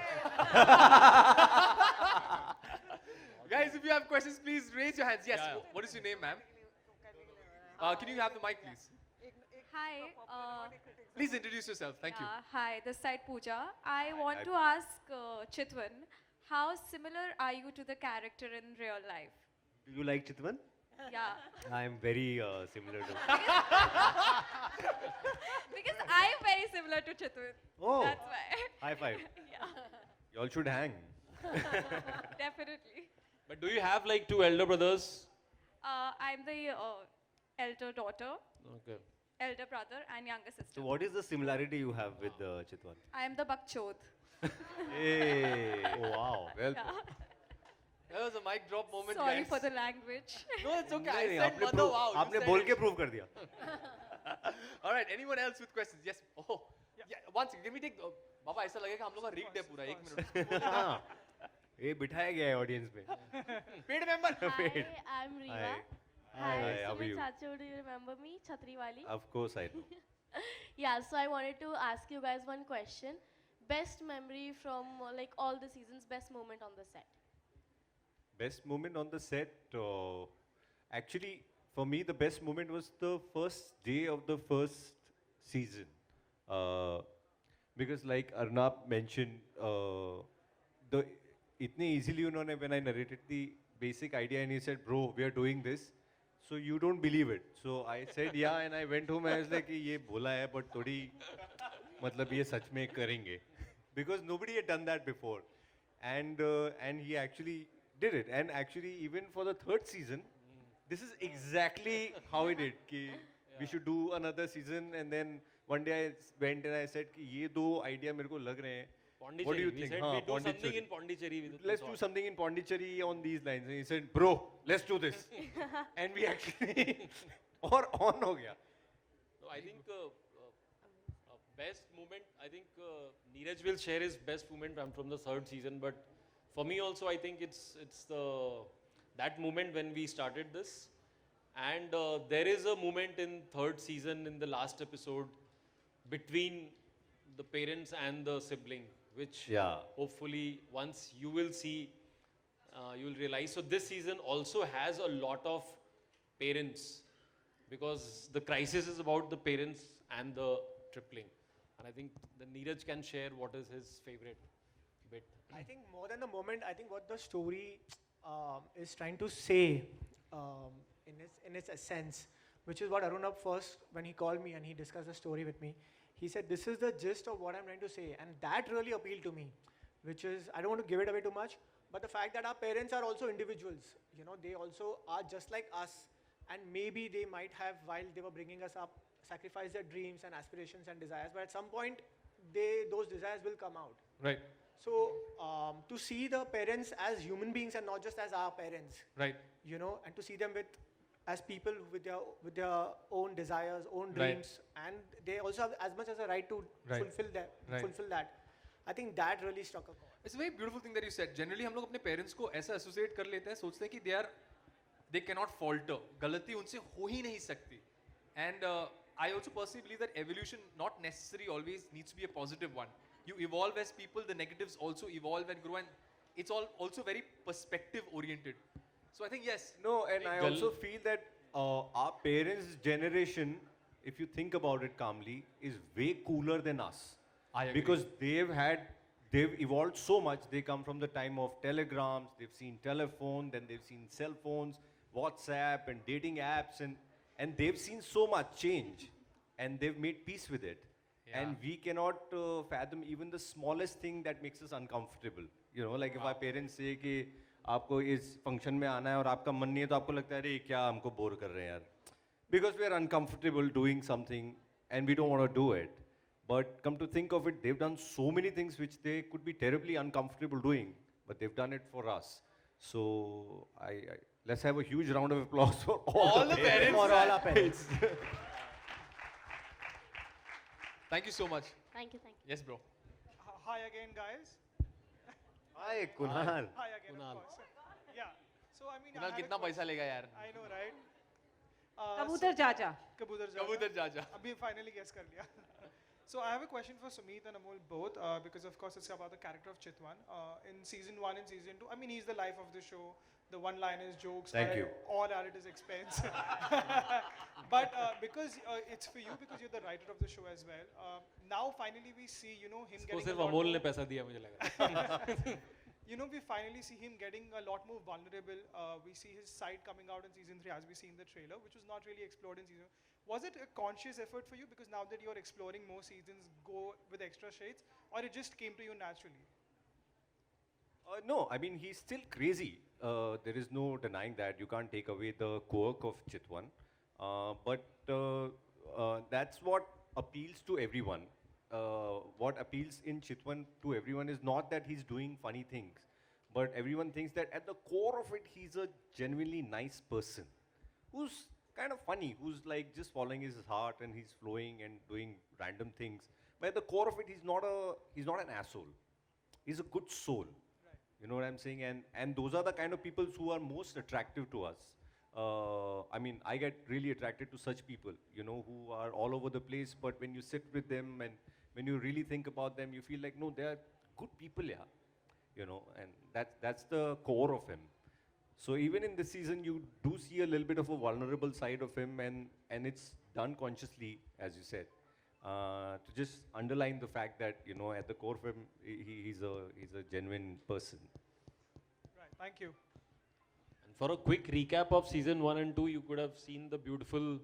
A: Guys, if you have questions, please raise your hands. Yes.
G: Yeah.
A: What is your name, ma'am? Can you have the mic, please?
K: Hi.
A: Please introduce yourself. Thank you.
K: Hi, this side Pooja. I want
B: Hi.
K: to ask Chitwan, how similar are you to the character in real life?
D: Do you like Chitwan?
K: Yeah.
D: I am very similar to.
K: Because I'm very similar to Chitwan.
D: Oh.
K: That's why.
D: High five.
K: Yeah,
B: You all should hang.
K: definitely.
G: But do you have like two elder brothers?
K: I'm the elder daughter,
G: Okay.
K: elder brother, and younger sister.
D: So what is the similarity you have with Chitwan?
K: I am the bakchod.
B: Hey.
D: Oh wow.
B: Well,
A: That was a mic drop moment,
K: Sorry
A: guys.
K: for the language.
A: No, it's okay.
D: नहीं,
A: I said mother. Wow. you
D: आपने
A: said
D: बोल
A: it.
D: के prove कर दिया.
A: All right. Anyone else with questions? Yes. Oh. Yeah. One second. Can we take? Baba, ऐसा लगेगा हम लोग का rigged है पूरा. एक minute.
D: हाँ. ये बिठाया गया है audience में.
A: Paid member.
L: Hi, I'm Riva.
D: Hi.
L: Hi,
B: Hi, how are
L: Sumit
B: you?
L: Chacho, do you remember me? Chhatri wali?
B: of course I know.
L: Yeah, so I wanted to ask you guys one question. Best memory from like all the seasons, best moment on the set.
B: Best moment on the set, actually, for me, the best moment was the first day of the first season. Because like Arnab mentioned, the itne easily unhone, when I narrated the basic idea and he said, bro, we are doing this. So you don't believe it. So I said, yeah, and I went home and I was like, ये बोला है, but थोड़ी, मतलब ये सच में करेंगे. Because nobody had done that before. And he actually did it. And actually, even for the third season, this is exactly how he did. Ki we should do another season. And then one day I went and I said, कि ये दो idea मेरे को लग रहे हैं.
G: Pondicherry.
B: What do you
G: We
B: think?
G: said
B: हाँ,
G: we do something
B: Pondicherry.
G: in Pondicherry. With
B: Let's do something in Pondicherry on these lines. And he said, bro, let's do this. And we actually, और on हो गया.
G: No, I think best moment, I think Neeraj will share his best moment from the third season. But for me also, I think it's that moment when we started this. And there is a moment in third season in the last episode between the parents and the sibling, which
B: Yeah.
G: hopefully once you will see, you will realize. So this season also has a lot of parents because the crisis is about the parents and the tripling. And I think the Neeraj can share what is his favorite bit.
H: I think more than the moment, I think what the story is trying to say in its essence, which is what Arunabh first, when he called me and he discussed the story with me, he said, this is the gist of what I'm trying to say. And that really appealed to me, which is, I don't want to give it away too much, but the fact that our parents are also individuals, you know, they also are just like us. And maybe they might have, while they were bringing us up, sacrificed their dreams and aspirations and desires. But at some point, those desires will come out.
A: Right.
H: So to see the parents as human beings and not just as our parents,
A: Right.
H: you know, and to see them as people with their own desires, own
A: Right.
H: dreams, and they also have as much as a right to
A: Right.
H: fulfill that. I think that really struck a chord.
A: It's a very beautiful thing that you said. Generally, हम लोग अपने parents को ऐसा associate कर लेते हैं, सोचते हैं कि they cannot falter. गलती उनसे हो ही नहीं सकती. And I also personally believe that evolution not necessarily always needs to be a positive one. You evolve as people, the negatives also evolve and grow, and it's all also very perspective oriented. So I think yes.
B: No, and I also feel that our parents' generation, if you think about it calmly, is way cooler than us.
A: I agree.
B: Because they've evolved so much. They come from the time of telegrams, they've seen telephone, then they've seen cell phones, WhatsApp and dating apps, and they've seen so much change, and they've made peace with it.
A: Yeah.
B: And we cannot fathom even the smallest thing that makes us uncomfortable. You know, like if our parents say कि आपको इस function में आना है और आपका मन नहीं है तो आपको लगता है अरे क्या हमको bore कर रहे हैं यार. Because we are uncomfortable doing something and we don't want to do it. But come to think of it, they've done so many things which they could be terribly uncomfortable doing, but they've done it for us. So let's have a huge round of applause for all the parents.
H: For all our parents.
A: Thank you so much.
L: Thank you.
A: Yes, bro.
M: Hi again, guys.
D: Hi, Kunal.
M: Hi again,
G: Kunal.
M: of course. Yeah. So
H: So I mean, I
A: Kunal
H: had a
A: कितना पैसा लेगा यार?
H: I know, right?
C: कबूतर चाचा.
H: Kabootar Jaja.
A: कबूतर चाचा.
H: Abhi finally guess kar liya. So I have a question for Sumeet and Amol both, because of course it's about the character of Chitwan. In season 1 and season 2, I mean he's the life of the show. The one-liners, jokes,
B: Thank you.
H: all are at his expense. But because it's for you, because you're the writer of the show as well. Now finally we see, him
G: इसको
H: getting a
G: सिर्फ
H: lot
G: Amol
H: more,
G: ने पैसा दिया मुझे लगा.
H: we finally see him getting a lot more vulnerable. We see his side coming out in season 3 as we see in the trailer, which was not really explored in season. Was it a conscious effort for you, because now that you're exploring more seasons, go with extra shades, or it just came to you naturally?
B: No, I mean, he's still crazy. There is no denying that. You can't take away the quirk of Chitwan. But that's what appeals to everyone. What appeals in Chitwan to everyone is not that he's doing funny things, but everyone thinks that at the core of it, he's a genuinely nice person who's kind of funny, who's like just following his heart and he's flowing and doing random things. But at the core of it, he's not an asshole. He's a good soul. You know what I'm saying? And those are the kind of people who are most attractive to us. I mean, I get really attracted to such people, who are all over the place, but when you sit with them and when you really think about them, you feel like, no, they are good people, yeah. And that's the core of him. So even in this season, you do see a little bit of a vulnerable side of him, and it's done consciously, as you said, to just underline the fact that, at the core of him, he's a genuine person.
H: Right, thank you.
G: And for a quick recap of season 1 and 2, you could have seen the beautiful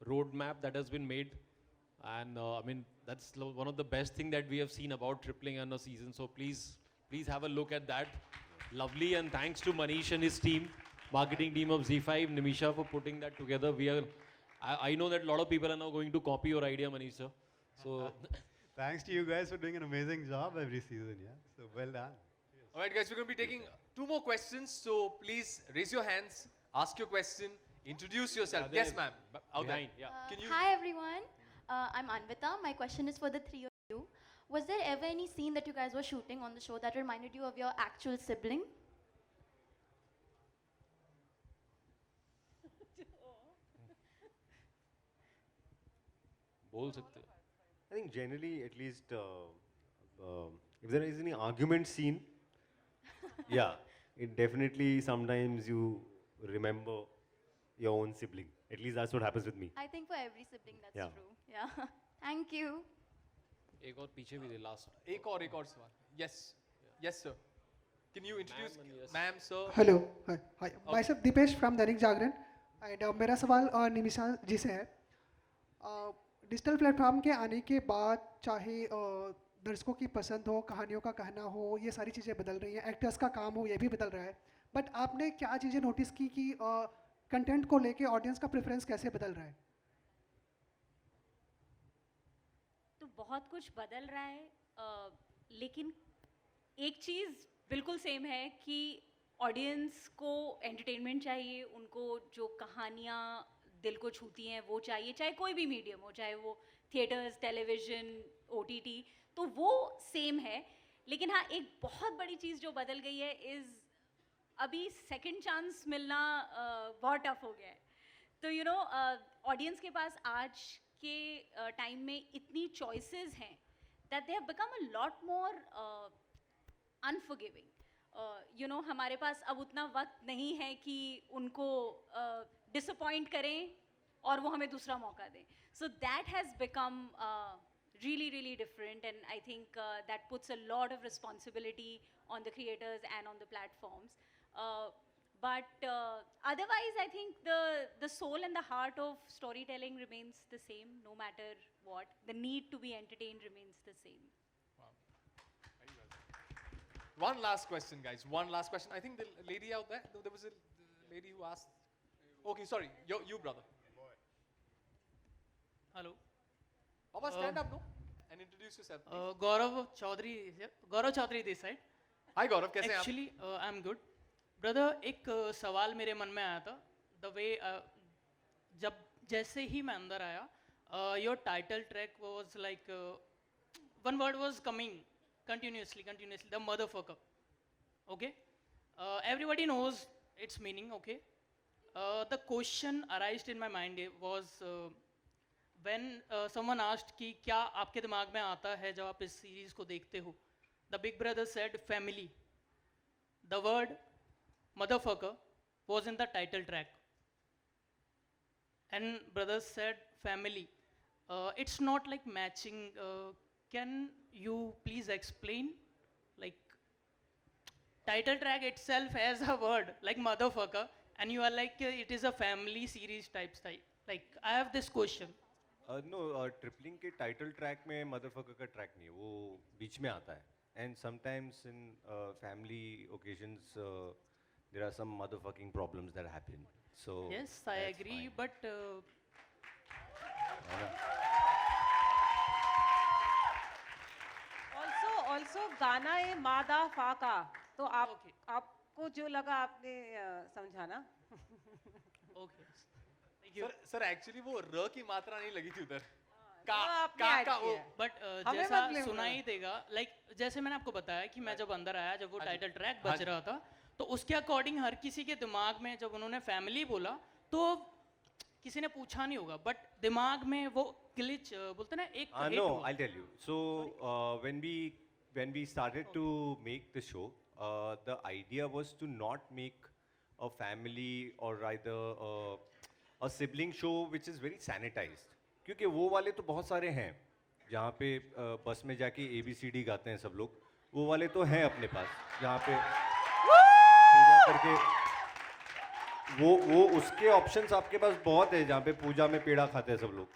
G: roadmap that has been made. And I mean, that's one of the best thing that we have seen about tripling in a season. So please have a look at that. Lovely, and thanks to Manish and his team, marketing team of Z5, Nimisha, for putting that together. I know that a lot of people are now going to copy your idea, Manish sir. So
E: Thanks to you guys for doing an amazing job every season, yeah. So well done.
A: All right, guys, we're going to be taking 2 more questions. So please raise your hands, ask your question, introduce yourself. Yes, ma'am. Out there.
G: behind, yeah.
A: Can you?
M: Hi everyone, I'm Anvita. My question is for the 3 of you. Was there ever any scene that you guys were shooting on the show that reminded you of your actual sibling?
G: बोल सकते.
D: I think generally, at least, if there is any argument scene, yeah, it definitely sometimes you remember your own sibling. At least that's what happens with me.
M: I think for every sibling that's
D: Yeah.
M: true. Yeah. Thank you.
G: एक और पीछे भी दे last.
A: एक और सवाल. Yes. Yes, sir. Can you introduce,
G: Ma'am and yes.
A: ma'am, sir?
N: Hello hi myself Dipesh from Dainik Jagran and मेरा सवाल निमिषा जी से है. डिजिटल प्लेटफॉर्म के आने के बाद चाहे दर्शकों की पसंद हो, कहानियों का कहना हो, ये सारी चीज़ें बदल रही हैं, एक्टर्स का काम हो, ये भी बदल रहा है. बट आपने क्या चीज़ें नोटिस की कि कंटेंट को लेके ऑडियंस का प्रेफरेंस कैसे बदल रहा है?
F: तो बहुत कुछ बदल रहा है, लेकिन एक चीज़ बिल्कुल सेम है कि ऑडियंस को एंटरटेनमेंट चाहिए, उनको जो कहानियाँ दिल को छूती हैं वो चाहिए, चाहे कोई भी मीडियम हो, चाहे वो थिएटर्स, टेलीविज़न, OTT, तो वो सेम है. लेकिन हाँ, एक बहुत बड़ी चीज़ जो बदल गई है इज़ अभी सेकंड चांस मिलना बहुत टफ हो गया है. तो ऑडियंस के पास आज के टाइम में इतनी चॉइसेस हैं that they have become a lot more unforgiving. हमारे पास अब उतना वक्त नहीं है कि उनको डिसअपॉइंट करें और वो हमें दूसरा मौका दें. So that has become really different, and I think that puts a lot of responsibility on the creators and on the platforms. But otherwise, I think the soul and the heart of storytelling remains the same, no matter what. The need to be entertained remains the same.
A: Wow. One last question, guys. One last question. I think the lady out there, there was a lady who asked. Okay, sorry. You brother.
I: Hello.
A: Papa, stand up, no? And introduce yourself, please.
I: Gaurav Chaudhary this side.
A: Hi, Gaurav. कैसे हैं आप?
I: Actually, I'm good. Brother, एक सवाल मेरे मन में आया था. The way जैसे ही मैं अंदर आया, your title track was like one word was coming continuously, the motherfucker. Okay. Everybody knows its meaning, okay. The question arised in my mind was when someone asked कि क्या आपके दिमाग में आता है जब आप इस सीरीज को देखते हो. The big brother said family. The word motherfucker was in the title track. And brothers said family. It's not like matching. Can you please explain? Like title track itself has a word like motherfucker, and you are like it is a family series type style. Like I have this question.
B: No Tripling के title track में motherfucker का track नहीं है, वो बीच में आता है. And sometimes in family occasions there are some motherfucking problems that happen. So
I: Yes, I agree, but
C: also गाना है मादा फाका. तो आपको जो लगा आपने समझा ना.
I: okay. Thank you.
A: Sir actually वो र की मात्रा नहीं लगी थी उधर.
I: बट जैसा सुनाई देगा, लाइक जैसे मैंने आपको बताया कि मैं जब अंदर आया, जब वो टाइटल ट्रैक बज रहा था, तो उसके अकॉर्डिंग हर किसी के दिमाग में जब उन्होंने फैमिली बोला तो किसी ने पूछा नहीं होगा, बट दिमाग में वो ग्लिच बोलते ना एक
B: no I tell you. So when we started to make the show, the idea was to not make a family or either a sibling show which is very sanitized. क्योंकि वो वाले तो बहुत सारे हैं जहाँ पे बस में जाके ABCD गाते हैं सब लोग. वो वाले तो हैं अपने पास जहाँ पे पूजा करके वो उसके ऑप्शंस आपके पास बहुत है जहाँ पे पूजा में पेड़ा खाते हैं सब लोग.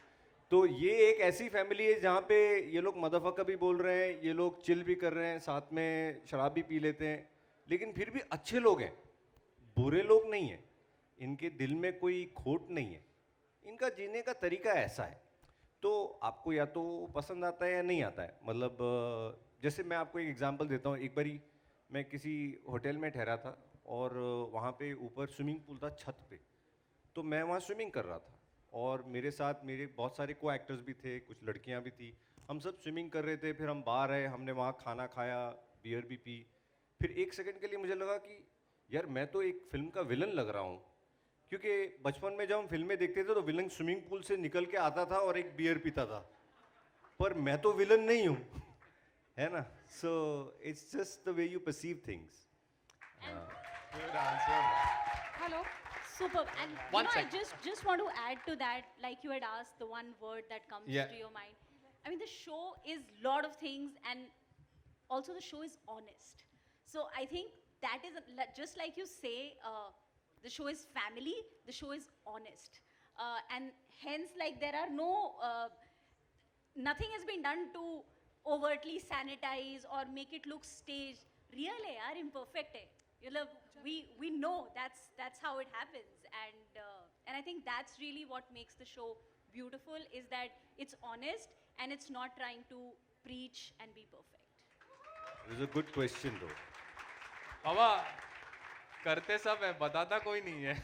B: तो ये एक ऐसी फैमिली है जहाँ पे ये लोग मदरफकर भी बोल रहे हैं, ये लोग चिल भी कर रहे हैं, साथ में शराब भी पी लेते हैं, लेकिन फिर भी अच्छे लोग हैं, बुरे लोग नहीं हैं. इनके दिल में कोई खोट नहीं है, इनका जीने का तरीका ऐसा है. तो आपको या तो पसंद आता है या नहीं आता है. मतलब जैसे मैं आपको एक एग्जांपल देता हूँ. एक बारी मैं किसी होटल में ठहरा था और वहाँ पे ऊपर स्विमिंग पूल था छत पे. तो मैं वहाँ स्विमिंग कर रहा था और मेरे साथ मेरे बहुत सारे को एक्टर्स भी थे, कुछ लड़कियाँ भी थी. हम सब स्विमिंग कर रहे थे. फिर हम बाहर आए, हमने वहाँ खाना खाया, बियर भी पी. फिर एक सेकंड के लिए मुझे लगा कि यार मैं तो एक फिल्म का विलन लग रहा हूँ. क्योंकि बचपन में जब हम फिल्में देखते थे तो विलन स्विमिंग पूल से निकल के आता था और एक बियर पीता था, पर मैं तो विलन नहीं हूँ, है ना. So it's just the way you perceive things.
E: Good answer.
F: Hello. Superb. And
A: One
F: I
A: sec.
F: just want to add to that, like you had asked, the one word that comes
A: Yeah.
F: to your mind. I mean, the show is lot of things, and also the show is honest. So I think that is just like you say, the show is family. The show is honest, and hence, like there are no, nothing has been done to overtly sanitize or make it look staged. Real है यार, imperfect है. You know, we know that's how it happens, and I think that's really what makes the show beautiful, is that it's honest and it's not trying to preach and be perfect.
B: It was a good question though.
A: बाबा करते सब है, बताता कोई नहीं है.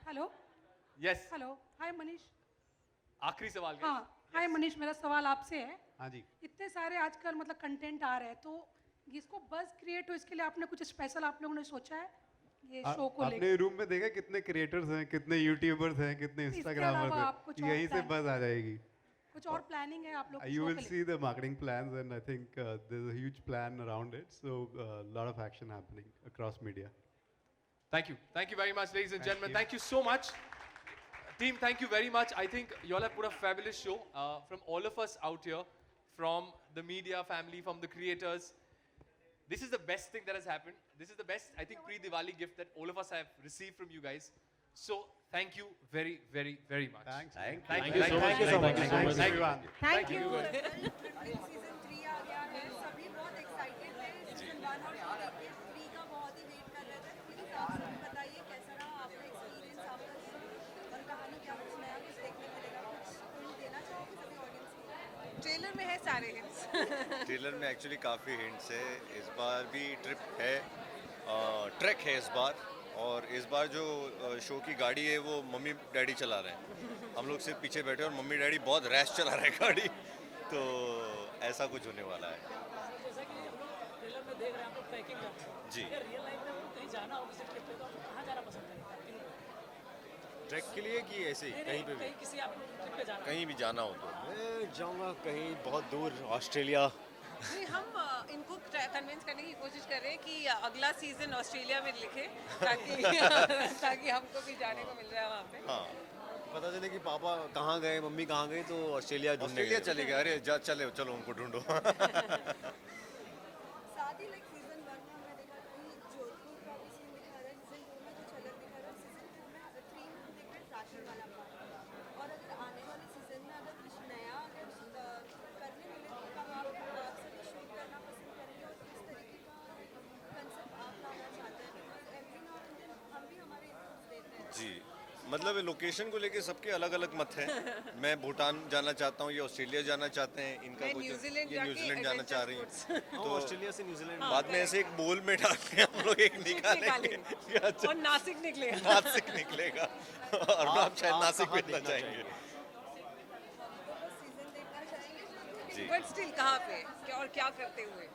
O: Hello.
A: Yes.
O: Hello. हाय मनीष.
A: आखिरी सवाल क्या?
O: हाँ. हाय मनीष, मेरा सवाल आपसे है.
E: हाँ जी.
O: इतने सारे आजकल मतलब कंटेंट आ रहे हैं, तो इसको बस क्रिएट हो, इसके लिए आपने कुछ स्पेशल आप लोगों ने सोचा है ये शो को लेकर?
E: अपने रूम में देखा कितने क्रिएटर्स हैं, कितने यूट्यूबर्स हैं, कितने इंस्टाग्रामर्स हैं. यहीं से बस आ जाएगी.
O: कुछ और प्लानिंग है आप लोग?
E: You will see the marketing plans, and I think there's a huge plan around it. So a lot of action happening across media.
A: Thank you very much, ladies and gentlemen. Thank you so much, team. Thank you very much. I think you all have put a fabulous show from all of us out here, from the media family, from the creators. This is the best thing that has happened. This is the best, I think, pre-Diwali gift that all of us have received from you guys. So thank you very, very, very much.
E: Thanks.
A: Thank you so much.
E: Thanks everyone.
C: Thank you.
P: Season 3 आ गया है, सभी बहुत excited थे. Season 1 और 3 का बहुत ही wait कर रहे थे. प्लीज आप सभी बताइए कैसा रहा आपका एक्सपीरियंस, आपका और कहानी, क्या कुछ नया कुछ देखने मिलेगा, कुछ देना चाहोगे सभी ऑडियंस को?
C: ट्रेलर में है सारे हिंट्स.
Q: ट्रेलर में एक्चुअली काफ़ी हिंट्स है. इस बार भी ट्रिप है, ट्रैक है इस बार. और इस बार जो शो की गाड़ी है वो मम्मी डैडी चला रहे हैं. हम लोग सिर्फ पीछे बैठे और मम्मी डैडी बहुत रैश चला रहे हैं गाड़ी. तो ऐसा कुछ होने वाला है.
R: देख रहे हैं आपको ट्रैकिंग कर रहे हैं
Q: जी।
R: अगर रियल लाइफ में आपको कहीं जाना हो विजिट ट्रिप पे तो आपको कहाँ जाना पसंद करेंगे
Q: ट्रैक के लिए कि ऐसे ही कहीं पे भी
R: कहीं किसी आप ट्रिप पे जाना
Q: कहीं भी जाना हो तो मैं जाऊँगा कहीं बहुत दूर ऑस्ट्रेलिया।
C: नहीं, हम इनको कन्विंस करने की कोशिश कर रहे हैं कि अगला सीजन ऑस्ट्रेलिया में लिखे ताकि ताकि हमको भी जाने को मिल रहा है वहाँ पे।
Q: हाँ पता चले कि पापा कहाँ गए मम्मी कहाँ गई तो ऑस्ट्रेलिया चले गए। अरे चले चलो उनको ढूंढो।
P: साथ ही लाइक सीजन 1 में हमने देखा कि जोधपुर का भी सीन दिखा रहा है, सीजन 2 में कुछ अलग दिखा रहा है, सीजन 2 में 3 में देख रहे हैं ट्रैकर वाला पार्ट। और अगर आने वाले सीजन में अगर कुछ नया अगर करने मिले तो कब आप सभी शूट करना पसंद करेंगे और किस तरीके का कंसेप्ट आप लाना चाहते हैं? Because every now and then हम भी हमारे इनपुट्स देते हैं।
Q: जी मतलब लोकेशन को लेके सबके अलग अलग मत हैं। मैं भूटान जाना चाहता हूँ, ये ऑस्ट्रेलिया जाना चाहते हैं, इनका
C: मैं
Q: कुछ
C: न्यूजीलैंड
Q: ये न्यूजीलैंड जाना चाह रही हैं।
D: तो ऑस्ट्रेलिया से न्यूजीलैंड
Q: बाद में ऐसे एक बोल में डाल के हम लोग एक निकालेंगे
C: और नासिक निकलेगा।
Q: नासिक निकलेगा और आप शायद नासिक भेजना चाहेंगे। जी
C: बट स्टिल कहाँ पे और क्या करते हुए?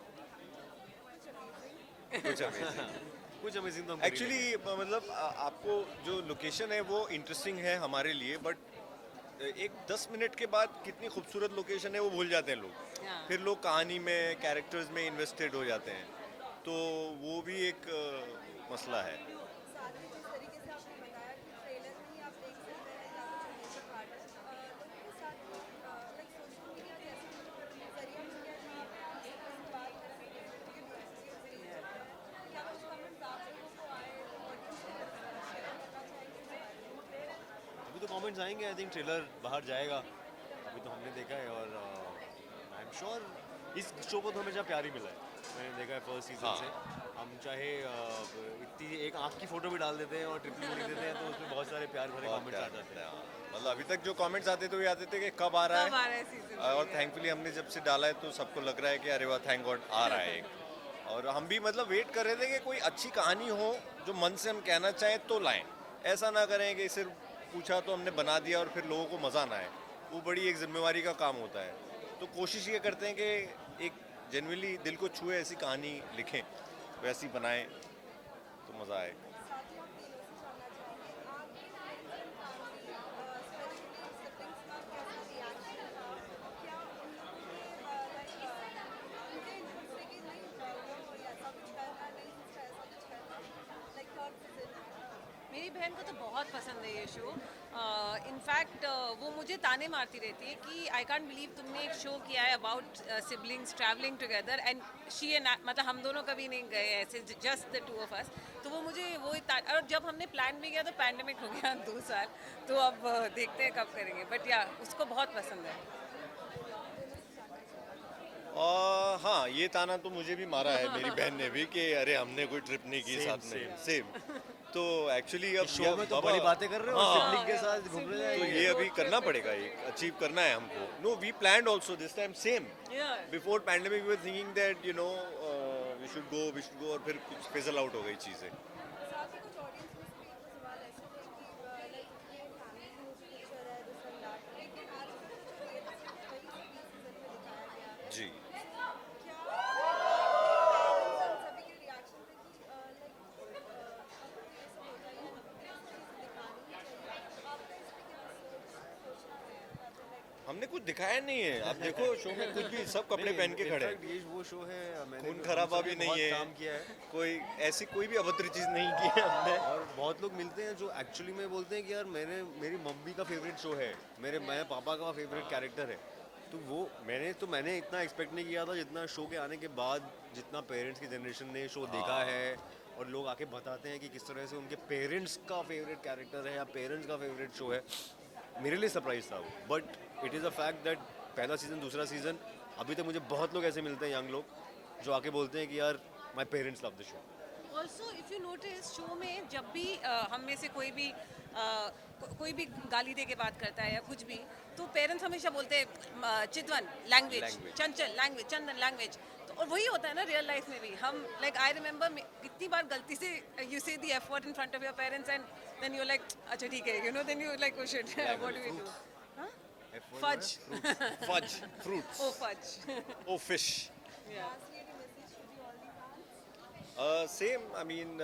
Q: कुछ अमेजिंग तो एक्चुअली मतलब आपको जो लोकेशन है वो इंटरेस्टिंग है हमारे लिए, बट एक 10 मिनट के बाद कितनी खूबसूरत लोकेशन है वो भूल जाते हैं लोग। फिर लोग कहानी में कैरेक्टर्स में इन्वेस्टेड हो जाते हैं, तो वो भी एक मसला है।
P: साथ ही जिस तरीके से आपने बताया कि ट्रेलर में ही आप देख सकते हैं या कुछ मेजर पार्ट लोगों के साथ लाइक सोशल मीडिया जैसे जरिया मिल गया जहाँ पे आप किसी से बात कर सकते हैं, क्या कुछ कमेंट्स आप लोगों को आए ऑडियंस के साथ शेयर करना चाहेंगे?
D: अभी तो कमेंट्स आएंगे, आई थिंक ट्रेलर बाहर जाएगा, अभी तो हमने देखा है और आई एम श्योर इस शो को तो हमेशा प्यार ही मिला है। मैंने देखा है फर्स्ट सीजन से, हम चाहे इतनी एक आँख की फोटो भी डाल देते हैं और ट्रिपल लिख देते हैं तो उसमें बहुत सारे प्यार भरे कमेंट्स आ जाते हैं।
Q: मतलब अभी तक जो कमेंट्स आते थे वो आते थे कि कब आ रहा है, और थैंकफुली हमने जब से डाला है तो सबको लग रहा है कि अरे वाह थैंक गॉड आ रहा है एक। और हम भी मतलब वेट कर रहे थे कि कोई अच्छी कहानी हो जो मन से हम कहना चाहें तो लाएं, ऐसा ना करें कि सिर्फ पूछा तो हमने बना दिया और फिर लोगों को मज़ा ना आए। वो बड़ी एक जिम्मेवारी का काम होता है, तो कोशिश ये करते हैं कि एक जेन्युइनली दिल को छुए ऐसी कहानी लिखें, वैसी बनाएं तो मज़ा आए।
P: साथ ही हम तीनों से जानना चाहेंगे आपके स्पेशली सिबलिंग्स का कैसा रिएक्शन था? क्या उन लोगों ने उनके इनपुट से कि नहीं वो ऐसा कुछ करना नहीं इसका ऐसा कुछ करना लाइक थर्ड सीजन?
C: मेरी बहन को तो बहुत पसंद है ये शो। इनफैक्ट वो मुझे ताने मारती रहती है कि आई कांट बिलीव तुमने एक शो किया है about siblings travelling together and she and मतलब हम दोनों कभी नहीं गए ऐसे just the two of us. तो वो मुझे वो और जब हमने प्लान भी किया तो पैंडेमिक हो गया 2 साल, तो अब देखते हैं कब करेंगे, बट या उसको बहुत पसंद है।
Q: हाँ ये ताना तो मुझे भी मारा है मेरी बहन ने भी कि अरे हमने कोई ट्रिप नहीं की साथ में। सेम तो एक्चुअली अब
D: शो में तो बड़ी बातें कर रहे हो, सिबलिंग के साथ घूम रहे हैं,
Q: तो ये अभी करना पड़ेगा, एक अचीव करना है हमको। No we planned also this time same before pandemic we were thinking that you know we should go और फिर कुछ फिजल आउट हो गई चीज़ें।
P: साथ ही कुछ ऑडियंस में भी एक सवाल ऐसे थे कि लाइक ये फैमिली मूवी पिक्चर है दिस एंड दैट, लेकिन आज भी जो रियलिस्टिक वही सीजन में दिखाया गया है।
Q: जी
P: सभी के रिएक्शन थे कि लाइक ये सब होता है, दिखानी चाहिए। आपका इस पे क्या सोचना है?
Q: हमने कुछ दिखाया नहीं है, आप देखो शो में कुछ भी सब कपड़े पहन के खड़े हैं।
D: ये वो शो है, मैंने
Q: खून खराबा भी नहीं है,
D: काम किया है,
Q: कोई ऐसी कोई भी अभद्र चीज़ नहीं की है हमने।
D: और बहुत लोग मिलते हैं जो एक्चुअली में बोलते हैं कि यार मेरी मम्मी का फेवरेट शो है, मेरे पापा का फेवरेट कैरेक्टर है। तो वो मैंने इतना एक्सपेक्ट नहीं किया था जितना शो के आने के बाद, जितना पेरेंट्स की जनरेशन ने शो देखा है और लोग आके बताते हैं कि किस तरह से उनके पेरेंट्स का फेवरेट कैरेक्टर है या पेरेंट्स का फेवरेट शो है। मेरे लिए सरप्राइज था वो, but it is a fact that पहला सीज़न दूसरा सीज़न अभी तक मुझे बहुत लोग ऐसे मिलते हैं, यंग लोग जो आके बोलते हैं कि यार my parents love the show.
C: Also if you notice show में जब भी हम में से कोई भी गाली दे के बात करता है या कुछ भी, तो पेरेंट्स हमेशा बोलते हैं चितवन लैंग्वेज, चंचल लैंग्वेज, चंदन लैंग्वेज। तो और वही होता है ना रियल लाइफ में भी। हम लाइक आई रिमेंबर कितनी बार गलती से you say the F word in front of your parents and then you like अच्छा ठीक है, you know, then you like oh shit what do we do? Fudge.
Q: Fudge. Fruits.
C: Oh, fudge.
Q: Oh, fish.
C: Yeah.
P: Lastly, any message to the all the fans?
Q: Same. I mean,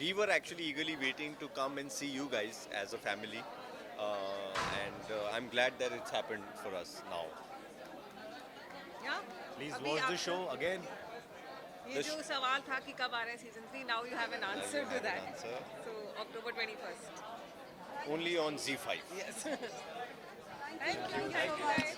Q: we were actually eagerly waiting to come and see you guys as a family, and I'm glad that it's happened for us now.
C: Yeah.
Q: Please
C: अभी
Q: watch the
C: आप-
Q: show again.
C: ये
Q: The
C: जो सवाल था कि कब आ रहा है season 3, now you have an answer to
Q: have an
C: that.
Q: answer.
C: So October 21st.
Q: Only on Z5.
C: Yes. Thank you.
Q: Thank you.
C: Guys.